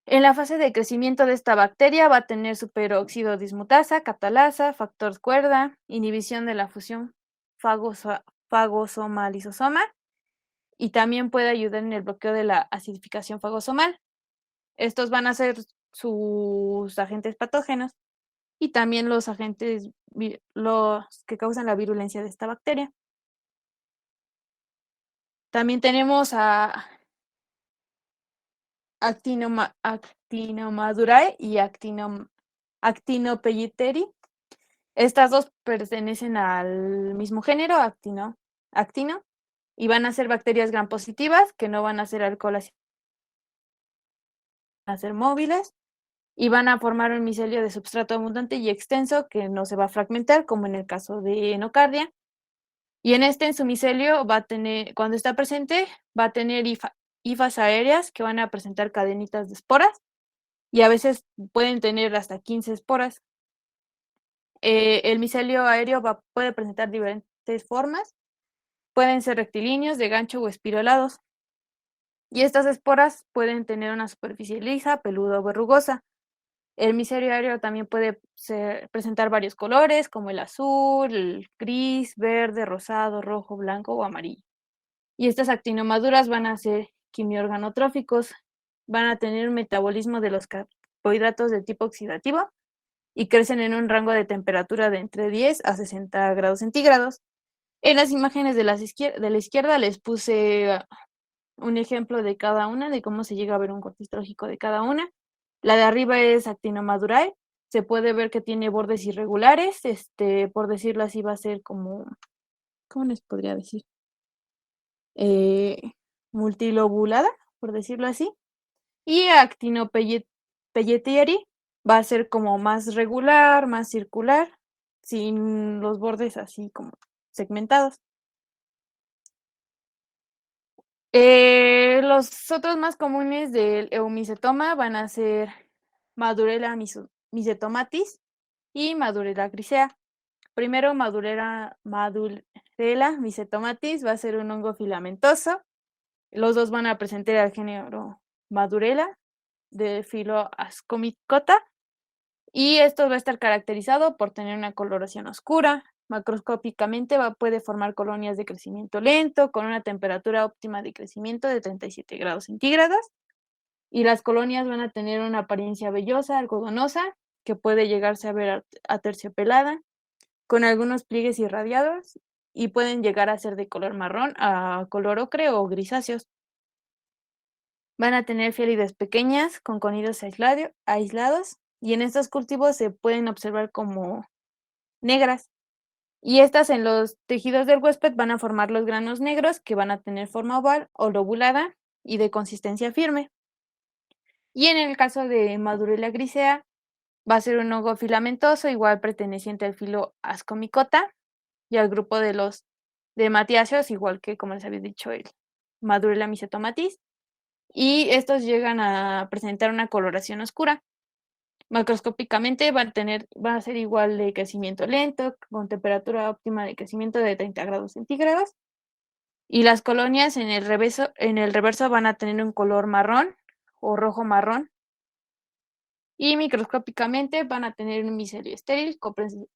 En la fase de crecimiento de esta bacteria va a tener superóxido dismutasa, catalasa, factor cuerda, inhibición de la fusión fagosoma-lisosoma, y también puede ayudar en el bloqueo de la acidificación fagosomal. Estos van a ser sus agentes patógenos y también los agentes los que causan la virulencia de esta bacteria. También tenemos a Actinomadurae y Actinopelliteri. Estas dos pertenecen al mismo género, actino, y van a ser bacterias gram positivas que no van a ser alcohol, van a ser móviles. y van a formar un micelio de substrato abundante y extenso que no se va a fragmentar, como en el caso de enocardia. Y en su micelio va a tener, cuando está presente, va a tener hifas aéreas que van a presentar cadenitas de esporas y a veces pueden tener hasta 15 esporas. El micelio aéreo puede presentar diferentes formas, pueden ser rectilíneos, de gancho o espiralados. Y estas esporas pueden tener una superficie lisa, peluda o verrugosa. El micelio aéreo también puede presentar varios colores, como el azul, el gris, verde, rosado, rojo, blanco o amarillo. Y estas actinomaduras van a ser quimiorganotróficos, van a tener un metabolismo de los carbohidratos de tipo oxidativo y crecen en un rango de temperatura de entre 10 a 60 grados centígrados. En las imágenes de la izquierda les puse un ejemplo de cada una, de cómo se llega a ver un corte histológico de cada una. La de arriba es actinomadurae, se puede ver que tiene bordes irregulares, por decirlo así va a ser como, ¿cómo les podría decir? Multilobulada, por decirlo así. Y actinopelletieri va a ser como más regular, más circular, sin los bordes así como segmentados. Los otros más comunes del eumicetoma van a ser Madurella micetomatis y Madurella grisea. Primero, Madurella micetomatis va a ser un hongo filamentoso. Los dos van a presentar al género Madurella de filo Ascomycota y esto va a estar caracterizado por tener una coloración oscura. Macroscópicamente puede formar colonias de crecimiento lento con una temperatura óptima de crecimiento de 37 grados centígrados y las colonias van a tener una apariencia vellosa, algodonosa, que puede llegarse a ver aterciopelada, con algunos pliegues irradiados y pueden llegar a ser de color marrón a color ocre o grisáceos. Van a tener fialides pequeñas con conidos aislados y en estos cultivos se pueden observar como negras. Y estas en los tejidos del huésped van a formar los granos negros que van a tener forma oval o lobulada y de consistencia firme. Y en el caso de Madurella grisea, va a ser un hongo filamentoso, igual perteneciente al filo Ascomycota y al grupo de los dematiáceos, igual que, como les había dicho, el Madurella micetomatis. Y estos llegan a presentar una coloración oscura. Macroscópicamente va a ser igual de crecimiento lento, con temperatura óptima de crecimiento de 30 grados centígrados. Y las colonias en el reverso van a tener un color marrón o rojo marrón. Y microscópicamente van a tener un micelio estéril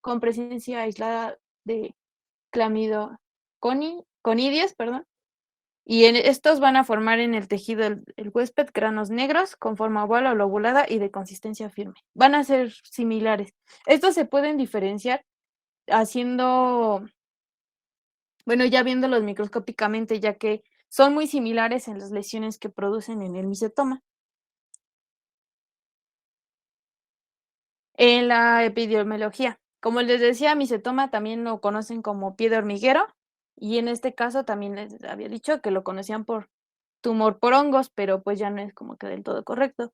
con presencia aislada de conidios, y estos van a formar en el tejido del huésped granos negros con forma oval o lobulada y de consistencia firme. Van a ser similares. Estos se pueden diferenciar ya viéndolos microscópicamente, ya que son muy similares en las lesiones que producen en el micetoma. En la epidemiología, como les decía, micetoma también lo conocen como pie de hormiguero, y en este caso también les había dicho que lo conocían por tumor por hongos, pero pues ya no es como que del todo correcto.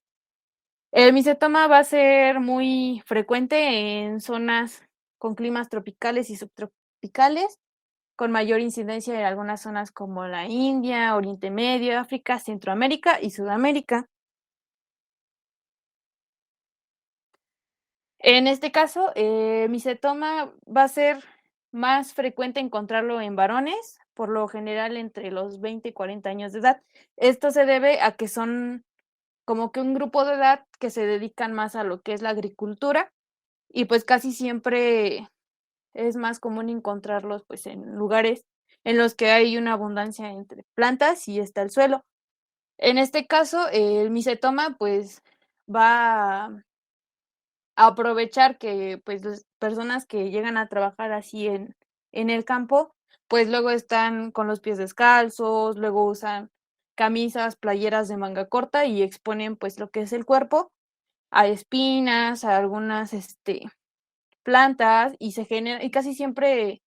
El micetoma va a ser muy frecuente en zonas con climas tropicales y subtropicales, con mayor incidencia en algunas zonas como la India, Oriente Medio, África, Centroamérica y Sudamérica. En este caso, micetoma va a ser más frecuente encontrarlo en varones, por lo general entre los 20 y 40 años de edad. Esto se debe a que son como que un grupo de edad que se dedican más a lo que es la agricultura y pues casi siempre es más común encontrarlos pues en lugares en los que hay una abundancia entre plantas y está el suelo. En este caso, el micetoma pues va a aprovechar que pues las personas que llegan a trabajar así en el campo, pues luego están con los pies descalzos, luego usan camisas, playeras de manga corta y exponen pues lo que es el cuerpo a espinas, a algunas plantas y y casi siempre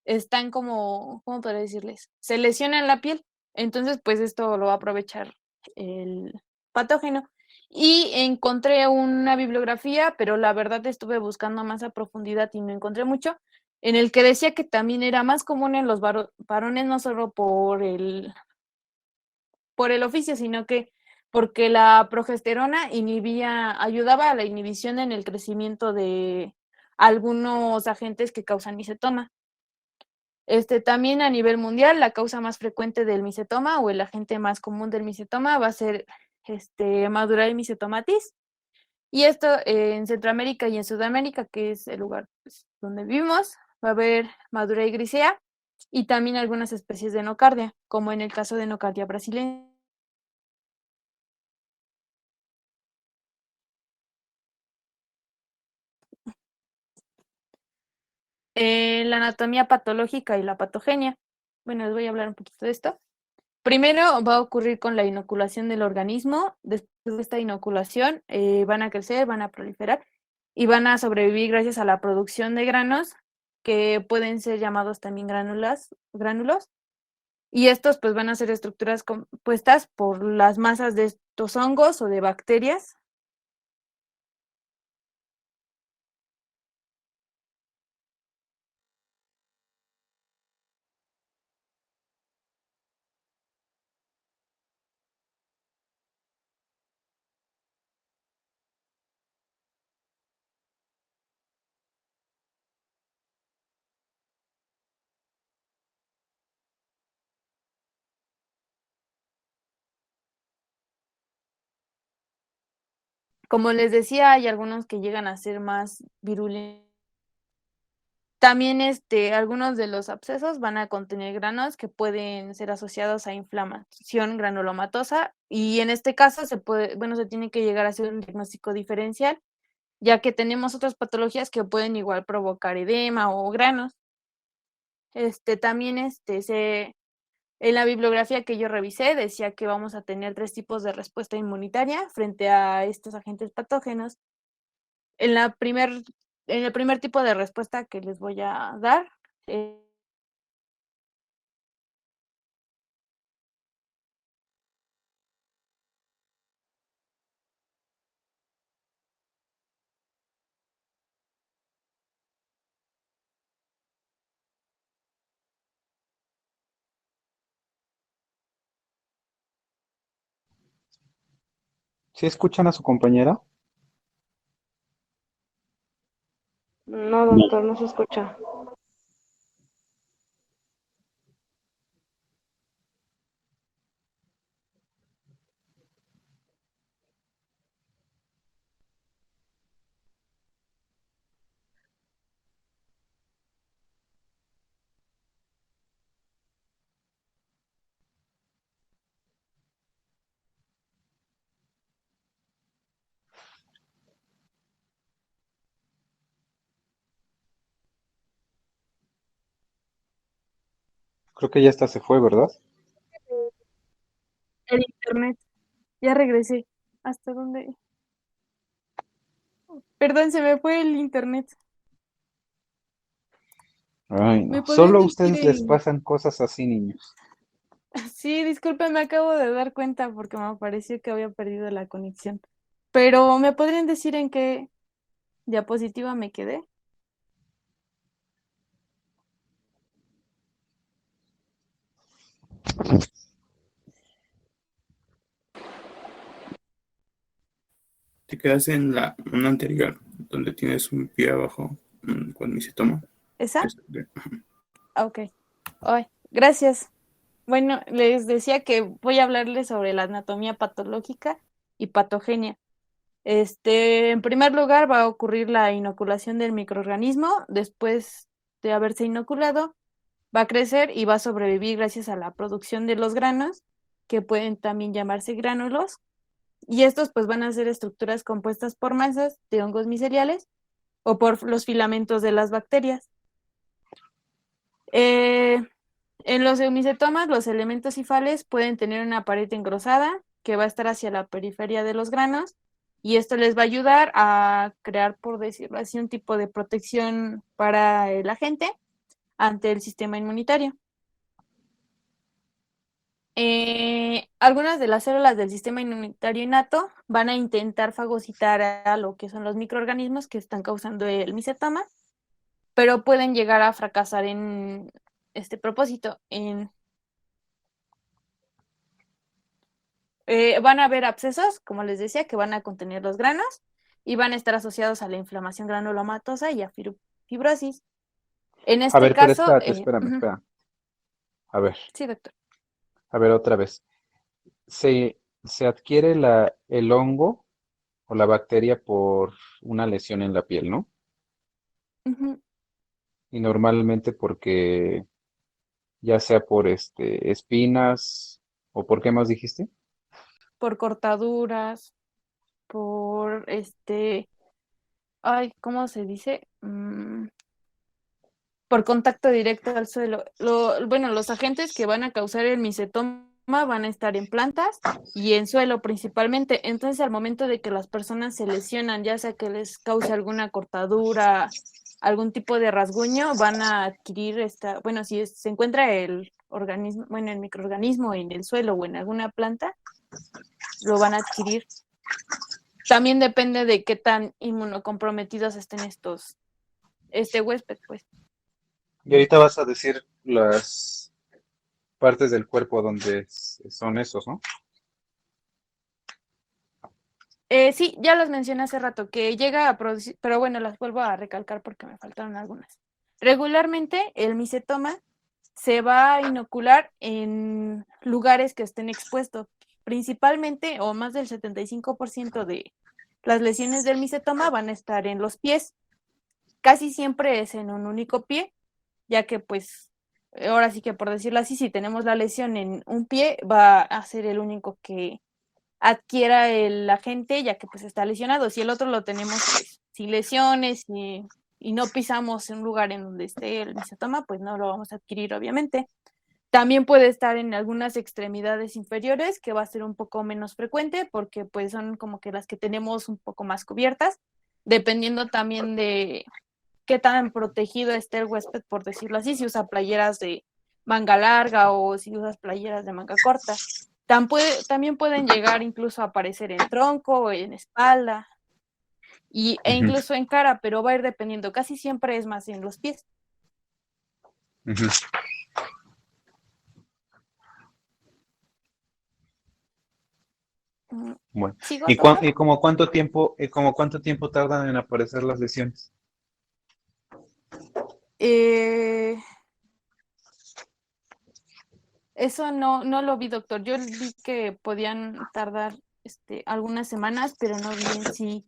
están como, ¿cómo podría decirles? Se lesionan la piel, entonces pues esto lo va a aprovechar el patógeno. Y encontré una bibliografía, pero la verdad estuve buscando más a profundidad y no encontré mucho, en el que decía que también era más común en los varones, no solo por el oficio, sino que porque la progesterona ayudaba a la inhibición en el crecimiento de algunos agentes que causan micetoma. También a nivel mundial, la causa más frecuente del micetoma o el agente más común del micetoma va a ser Madurai micetomatis. Y esto en Centroamérica y en Sudamérica, que es el lugar pues, donde vivimos, va a haber Madurai grisea y también algunas especies de nocardia, como en el caso de nocardia brasileña. La anatomía patológica y la patogenia. Bueno, les voy a hablar un poquito de esto. Primero va a ocurrir con la inoculación del organismo. Después de esta inoculación van a crecer, van a proliferar y van a sobrevivir gracias a la producción de granos que pueden ser llamados también gránulos. Y estos pues van a ser estructuras compuestas por las masas de estos hongos o de bacterias. Como les decía, hay algunos que llegan a ser más virulentos. También algunos de los abscesos van a contener granos que pueden ser asociados a inflamación granulomatosa y en este caso se tiene que llegar a hacer un diagnóstico diferencial, ya que tenemos otras patologías que pueden igual provocar edema o granos. También en la bibliografía que yo revisé decía que vamos a tener 3 tipos de respuesta inmunitaria frente a estos agentes patógenos. En el primer tipo de respuesta que les voy a dar, ¿Sí escuchan a su compañera? No, doctor, no se escucha. Creo que ya hasta se fue, ¿verdad? el internet. Ya regresé. ¿Hasta dónde? Perdón, se me fue el internet. Ay, ¿Me no. podrían Solo a decir ustedes les pasan cosas así, niños. Sí, disculpen, me acabo de dar cuenta porque me pareció que había perdido la conexión. Pero ¿me podrían decir en qué diapositiva me quedé? Te quedas en una anterior, donde tienes un pie abajo con micetoma. ¿Esa? Ok. Ay, gracias. Bueno, les decía que voy a hablarles sobre la anatomía patológica y patogenia. En primer lugar, va a ocurrir la inoculación del microorganismo. Después de haberse inoculado, va a crecer y va a sobrevivir gracias a la producción de los granos, que pueden también llamarse gránulos. Y estos pues van a ser estructuras compuestas por masas de hongos miceliales o por los filamentos de las bacterias. En los eumicetomas, los elementos cifales pueden tener una pared engrosada que va a estar hacia la periferia de los granos y esto les va a ayudar a crear, por decirlo así, un tipo de protección para el agente ante el sistema inmunitario. Algunas de las células del sistema inmunitario innato van a intentar fagocitar a lo que son los microorganismos que están causando el micetoma, pero pueden llegar a fracasar en este propósito. Van a haber abscesos, como les decía, que van a contener los granos y van a estar asociados a la inflamación granulomatosa y a fibrosis. En A este ver, pero caso, espérate, espérame, espera. A ver, sí, doctor. otra vez. Se adquiere el hongo o la bacteria por una lesión en la piel, ¿no? Ujú. Y normalmente porque ya sea por espinas o por qué más dijiste. Por cortaduras, por ay, ¿cómo se dice? Por contacto directo al suelo. Bueno, los agentes que van a causar el micetoma van a estar en plantas y en suelo principalmente. Entonces, al momento de que las personas se lesionan, ya sea que les cause alguna cortadura, algún tipo de rasguño, van a adquirir bueno, si se encuentra el organismo, bueno, el microorganismo en el suelo o en alguna planta, lo van a adquirir. También depende de qué tan inmunocomprometidos estén este huésped, pues. Y ahorita vas a decir las partes del cuerpo donde son esos, ¿no? Sí, ya los mencioné hace rato, que llega a producir, pero bueno, las vuelvo a recalcar porque me faltaron algunas. Regularmente el micetoma se va a inocular en lugares que estén expuestos, principalmente o más del 75% de las lesiones del micetoma van a estar en los pies. Casi siempre es en un único pie, ya que pues ahora sí que por decirlo así, si tenemos la lesión en un pie, va a ser el único que adquiera el agente, ya que pues está lesionado. Si el otro lo tenemos pues sin lesiones y no pisamos en un lugar en donde esté el micetoma, pues no lo vamos a adquirir obviamente. También puede estar en algunas extremidades inferiores, que va a ser un poco menos frecuente porque pues son como que las que tenemos un poco más cubiertas, dependiendo también de qué tan protegido esté el huésped, por decirlo así, si usa playeras de manga larga o si usas playeras de manga corta. También pueden llegar incluso a aparecer en tronco o en espalda e Ujú, incluso en cara, pero va a ir dependiendo. Casi siempre es más en los pies. ujú. Bueno, ¿Sigo, ¿y, doctor? como cuánto tiempo tardan en aparecer las lesiones? Eh, Eso no lo vi, doctor. Yo vi que podían tardar algunas semanas, pero no vi en sí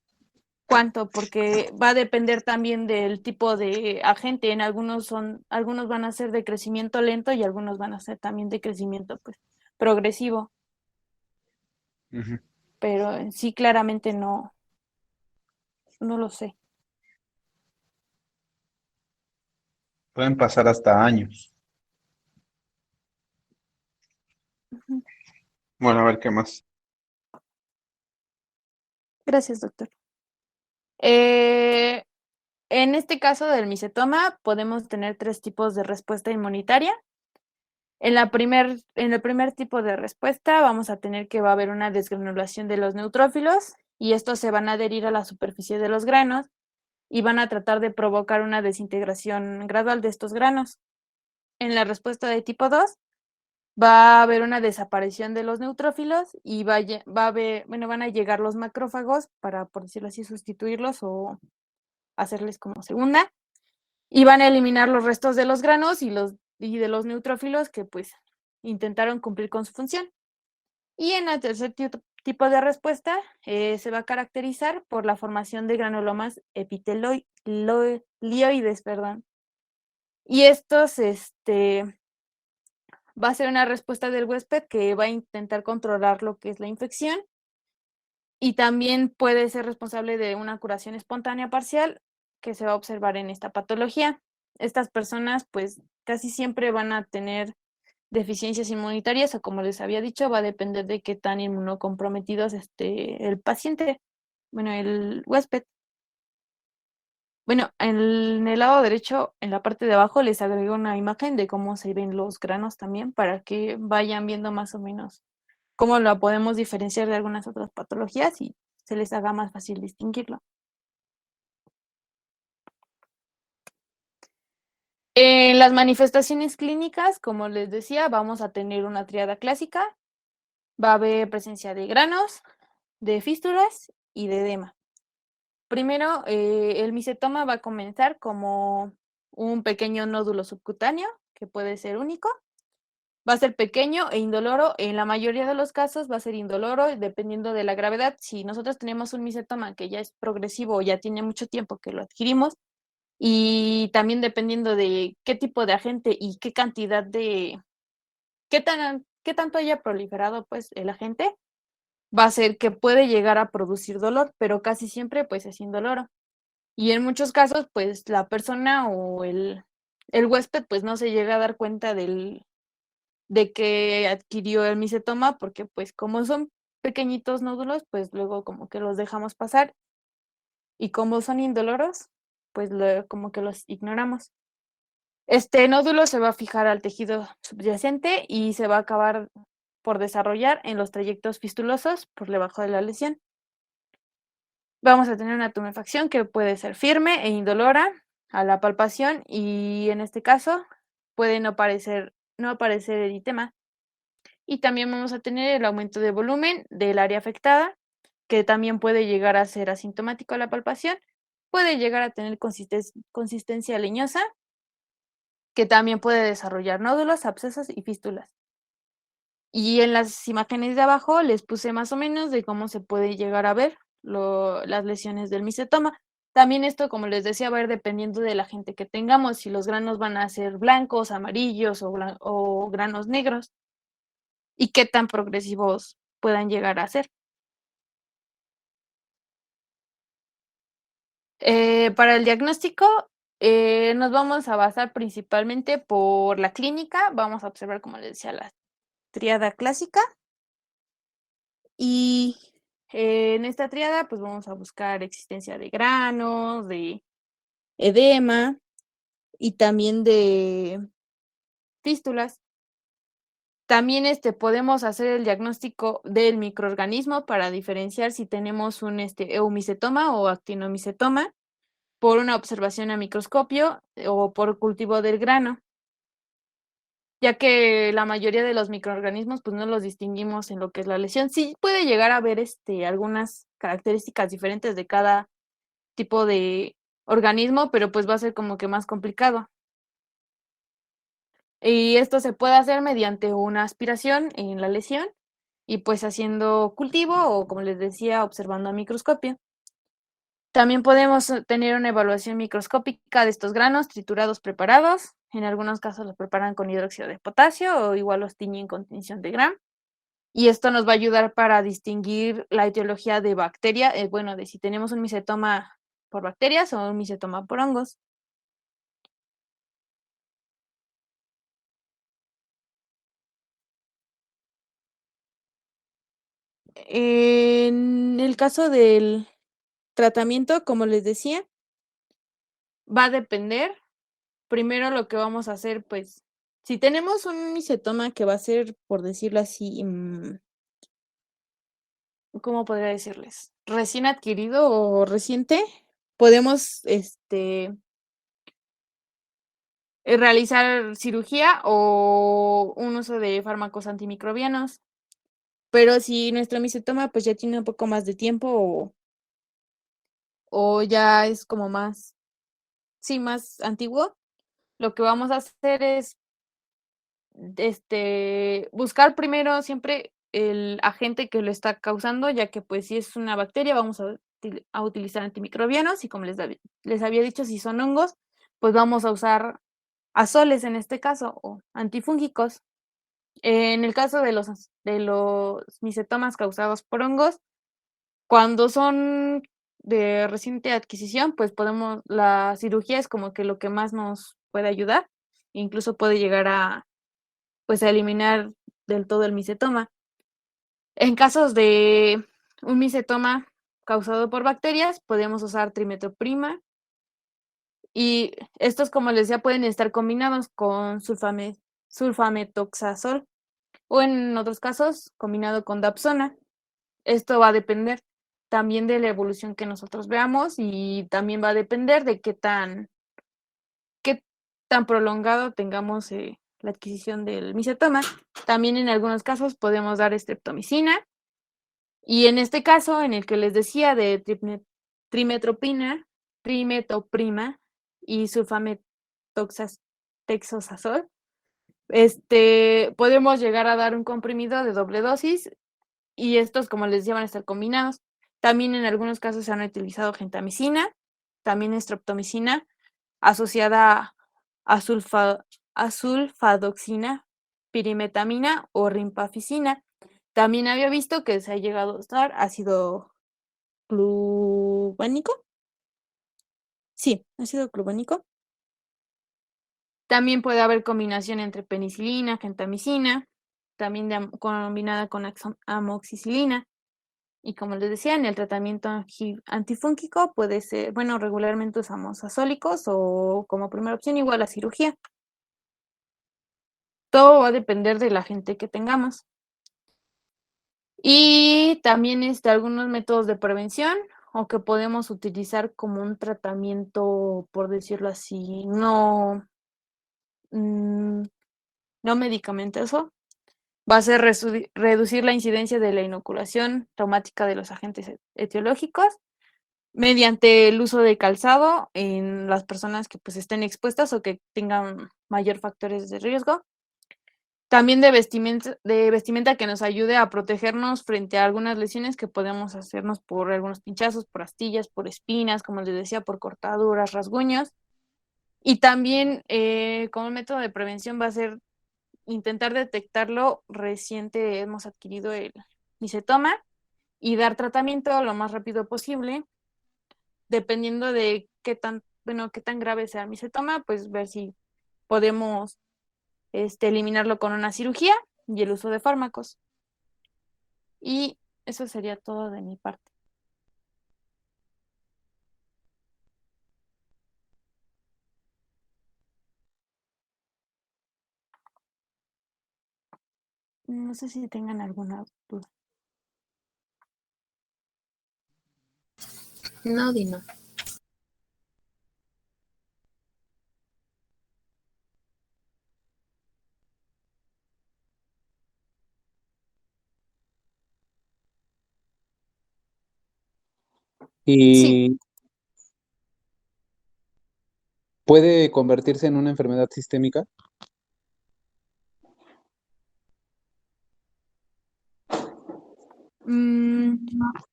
cuánto, porque va a depender también del tipo de agente. Algunos van a ser de crecimiento lento y algunos van a ser también de crecimiento pues progresivo, Ujú. pero en sí claramente no lo sé. Pueden pasar hasta años. Ujú. Bueno, a ver qué más. Gracias, doctor. Eh, en este caso del micetoma podemos tener tres tipos de respuesta inmunitaria. En el primer tipo de respuesta vamos a tener que va a haber una desgranulación de los neutrófilos y estos se van a adherir a la superficie de los granos y van a tratar de provocar una desintegración gradual de estos granos. En la respuesta de tipo 2 va a haber una desaparición de los neutrófilos y van a llegar los macrófagos para, por decirlo así, sustituirlos o hacerles como segunda y van a eliminar los restos de los granos y de los neutrófilos que pues intentaron cumplir con su función. Y en el tercer tipo de respuesta se va a caracterizar por la formación de granulomas epitelioides, perdón. Y estos, va a ser una respuesta del huésped que va a intentar controlar lo que es la infección y también puede ser responsable de una curación espontánea parcial que se va a observar en esta patología. Estas personas, pues, casi siempre van a tener deficiencias inmunitarias o como les había dicho, va a depender de qué tan inmunocomprometidos esté el paciente, bueno, el huésped. Bueno, en el lado derecho, en la parte de abajo, les agregué una imagen de cómo se ven los granos también para que vayan viendo más o menos cómo la podemos diferenciar de algunas otras patologías y se les haga más fácil distinguirlo. En las manifestaciones clínicas, como les decía, vamos a tener una tríada clásica. Va a haber presencia de granos, de fístulas y de edema. Primero, el micetoma va a comenzar como un pequeño nódulo subcutáneo, que puede ser único. Va a ser pequeño e indoloro. En la mayoría de los casos va a ser indoloro, dependiendo de la gravedad. Si nosotros tenemos un micetoma que ya es progresivo o ya tiene mucho tiempo que lo adquirimos, y también dependiendo de qué tipo de agente y qué cantidad de, qué tanto haya proliferado pues el agente, va a ser que puede llegar a producir dolor, pero casi siempre pues es indoloro. Y en muchos casos pues la persona o el huésped pues no se llega a dar cuenta de que adquirió el micetoma porque pues como son pequeñitos nódulos pues luego como que los dejamos pasar y como son indoloros pues como que los ignoramos. Este nódulo se va a fijar al tejido subyacente y se va a acabar por desarrollar en los trayectos fistulosos por debajo de la lesión. Vamos a tener una tumefacción que puede ser firme e indolora a la palpación y en este caso puede no aparecer eritema. Y también vamos a tener el aumento de volumen del área afectada, que también puede llegar a ser asintomático a la palpación, puede llegar a tener consistencia leñosa, que también puede desarrollar nódulos, abscesos y fístulas. Y en las imágenes de abajo les puse más o menos de cómo se puede llegar a ver las lesiones del micetoma. También esto, como les decía, va a ir dependiendo de la gente que tengamos, si los granos van a ser blancos, amarillos o granos negros, y qué tan progresivos puedan llegar a ser. Para el diagnóstico, nos vamos a basar principalmente por la clínica. Vamos a observar, como les decía, la tríada clásica. Y en esta tríada, pues vamos a buscar existencia de granos, de edema y también de fístulas. También podemos hacer el diagnóstico del microorganismo para diferenciar si tenemos un eumicetoma o actinomicetoma por una observación a microscopio o por cultivo del grano, ya que la mayoría de los microorganismos pues no los distinguimos en lo que es la lesión. Sí puede llegar a haber algunas características diferentes de cada tipo de organismo, pero pues va a ser como que más complicado. Y esto se puede hacer mediante una aspiración en la lesión y pues haciendo cultivo o, como les decía, observando a microscopio. También podemos tener una evaluación microscópica de estos granos triturados preparados. En algunos casos los preparan con hidróxido de potasio o igual los tiñen con tinción de Gram. Y esto nos va a ayudar para distinguir la etiología de bacteria, bueno, de si tenemos un micetoma por bacterias o un micetoma por hongos. En el caso del tratamiento, como les decía, va a depender. Primero lo que vamos a hacer, pues, si tenemos un micetoma que va a ser, por decirlo así, ¿cómo podría decirles? Recién adquirido o reciente, podemos realizar cirugía o un uso de fármacos antimicrobianos. Pero si nuestro micetoma pues ya tiene un poco más de tiempo o ya es como más, sí, más antiguo, lo que vamos a hacer es buscar primero siempre el agente que lo está causando, ya que pues si es una bacteria vamos a utilizar antimicrobianos y como les había dicho, si son hongos, pues vamos a usar azoles en este caso o antifúngicos. En el caso de los micetomas causados por hongos, cuando son de reciente adquisición, pues la cirugía es como que lo que más nos puede ayudar, incluso puede llegar a pues a eliminar del todo el micetoma. En casos de un micetoma causado por bacterias, podemos usar trimetoprima Y estos, como les decía, pueden estar combinados con sulfametoxazol o en otros casos combinado con dapsona. Esto va a depender también de la evolución que nosotros veamos y también va a depender de qué tan prolongado tengamos la adquisición del micetoma. También en algunos casos podemos dar streptomicina y en este caso, en el que les decía de trimetoprim y sulfamethoxazol, podemos llegar a dar un comprimido de doble dosis y estos, como les decía, van a estar combinados. También en algunos casos se han utilizado gentamicina, también streptomicina, asociada a sulfadoxina, pirimetamina o rimpaficina. También había visto que se ha llegado a usar ácido clubánico. Sí, ácido clubánico. También puede haber combinación entre penicilina, gentamicina, también combinada con amoxicilina. Y como les decía, en el tratamiento antifúngico puede ser, bueno, regularmente usamos azólicos o como primera opción igual la cirugía. Todo va a depender de la gente que tengamos. Y también algunos métodos de prevención o que podemos utilizar como un tratamiento, por decirlo así, no medicamentoso, va a ser reducir la incidencia de la inoculación traumática de los agentes etiológicos mediante el uso de calzado en las personas que pues estén expuestas o que tengan mayor factores de riesgo. También de vestimenta que nos ayude a protegernos frente a algunas lesiones que podemos hacernos por algunos pinchazos, por astillas, por espinas, como les decía, por cortaduras, rasguños. Y también como método de prevención va a ser intentar detectarlo reciente hemos adquirido el micetoma y dar tratamiento lo más rápido posible, dependiendo de qué tan grave sea el micetoma, pues ver si podemos eliminarlo con una cirugía y el uso de fármacos. Y eso sería todo de mi parte. No sé si tengan alguna duda. No, Dino. Sí, Y puede convertirse en una enfermedad sistémica.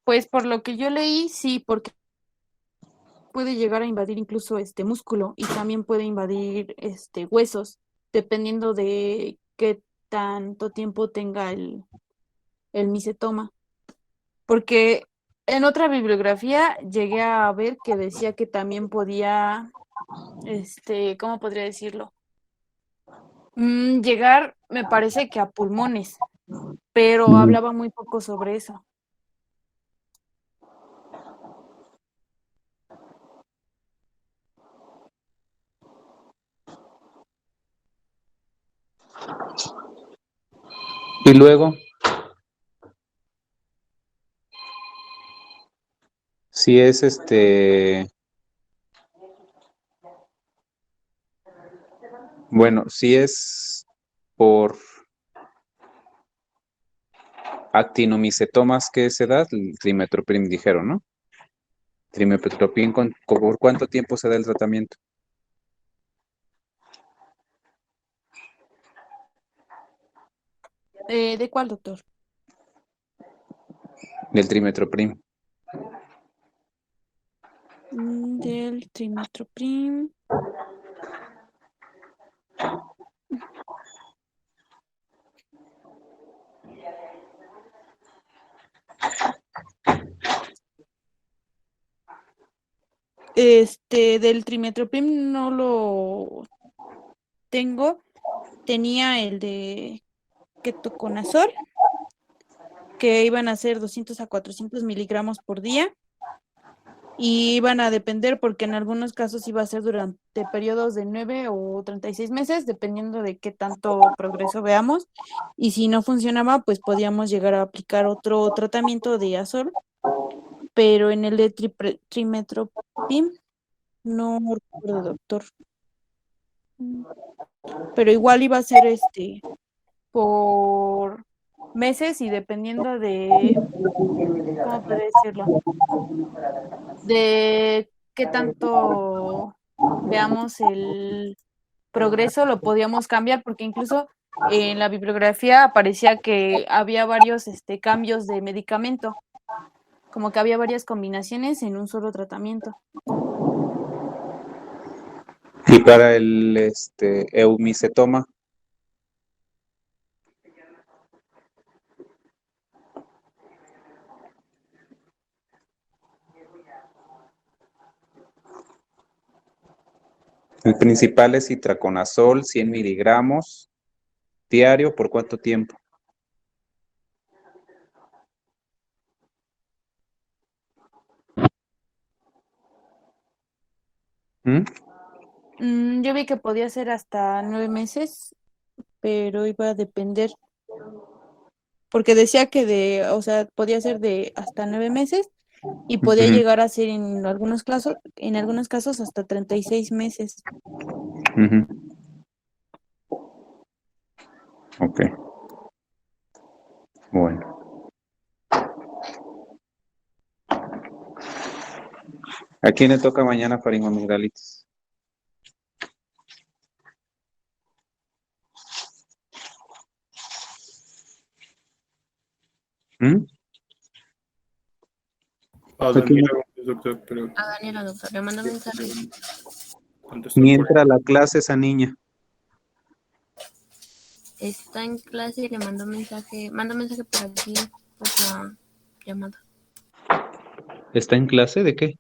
pues por lo que yo leí, sí, porque puede llegar a invadir incluso este músculo y también puede invadir huesos, dependiendo de qué tanto tiempo tenga el micetoma. Porque en otra bibliografía llegué a ver que decía que también podía, ¿cómo podría decirlo? Llegar, me parece que a pulmones, pero Mm. hablaba muy poco sobre eso. Y luego, si es bueno, si es por actinomicetomas, ¿qué se da? El trimetoprim dijeron, ¿no? Trimetoprim, ¿por cuánto tiempo se da el tratamiento? ¿De cuál, doctor? Del trimetoprim. Del trimetoprim. Del trimetoprim no lo tengo. Tenía el de ketoconazol, que iban a ser 200 a 400 miligramos por día. y van a depender porque en algunos casos iba a ser durante periodos de 9 o 36 meses, dependiendo de qué tanto progreso veamos. Y si no funcionaba, pues podíamos llegar a aplicar otro tratamiento de Azor, pero en el de trimetoprim, no recuerdo, doctor. Pero igual iba a ser por meses y dependiendo de, ¿cómo podría decirlo? De qué tanto veamos el progreso, lo podíamos cambiar, porque incluso en la bibliografía aparecía que había varios cambios de medicamento, como que había varias combinaciones en un solo tratamiento. Y para el eumicetoma, el principal es itraconazol, 100 miligramos diario, ¿por cuánto tiempo? ¿Mm? Yo vi que podía ser hasta 9 meses, pero iba a depender, porque decía que o sea, podía ser de hasta 9 meses y podía Ujú, llegar a ser en algunos casos hasta 36 meses. ujú. Ok, bueno. ¿A quién le toca mañana faringoamigdalitis? ¿Mm? A ¿A quién Daniela le- Gómez, doctor, pero A Daniela, doctor, le mando mensaje. contestó Ni por entra a la clase esa niña? Está en clase y le mando mensaje por aquí, por la llamada. ¿Está en clase de qué?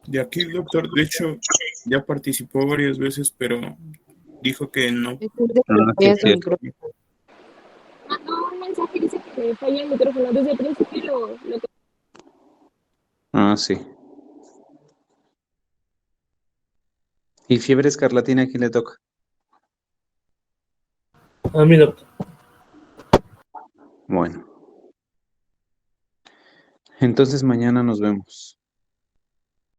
de aquí, doctor. De hecho, ya participó varias veces, pero dijo que no. Ah, sí, es cierto. Mandó un mensaje, dice que le falla el micrófono. Desde el principio lo Ah, sí. ¿Y fiebre escarlatina a quién le toca? A mí, doctor. Bueno, entonces mañana nos vemos.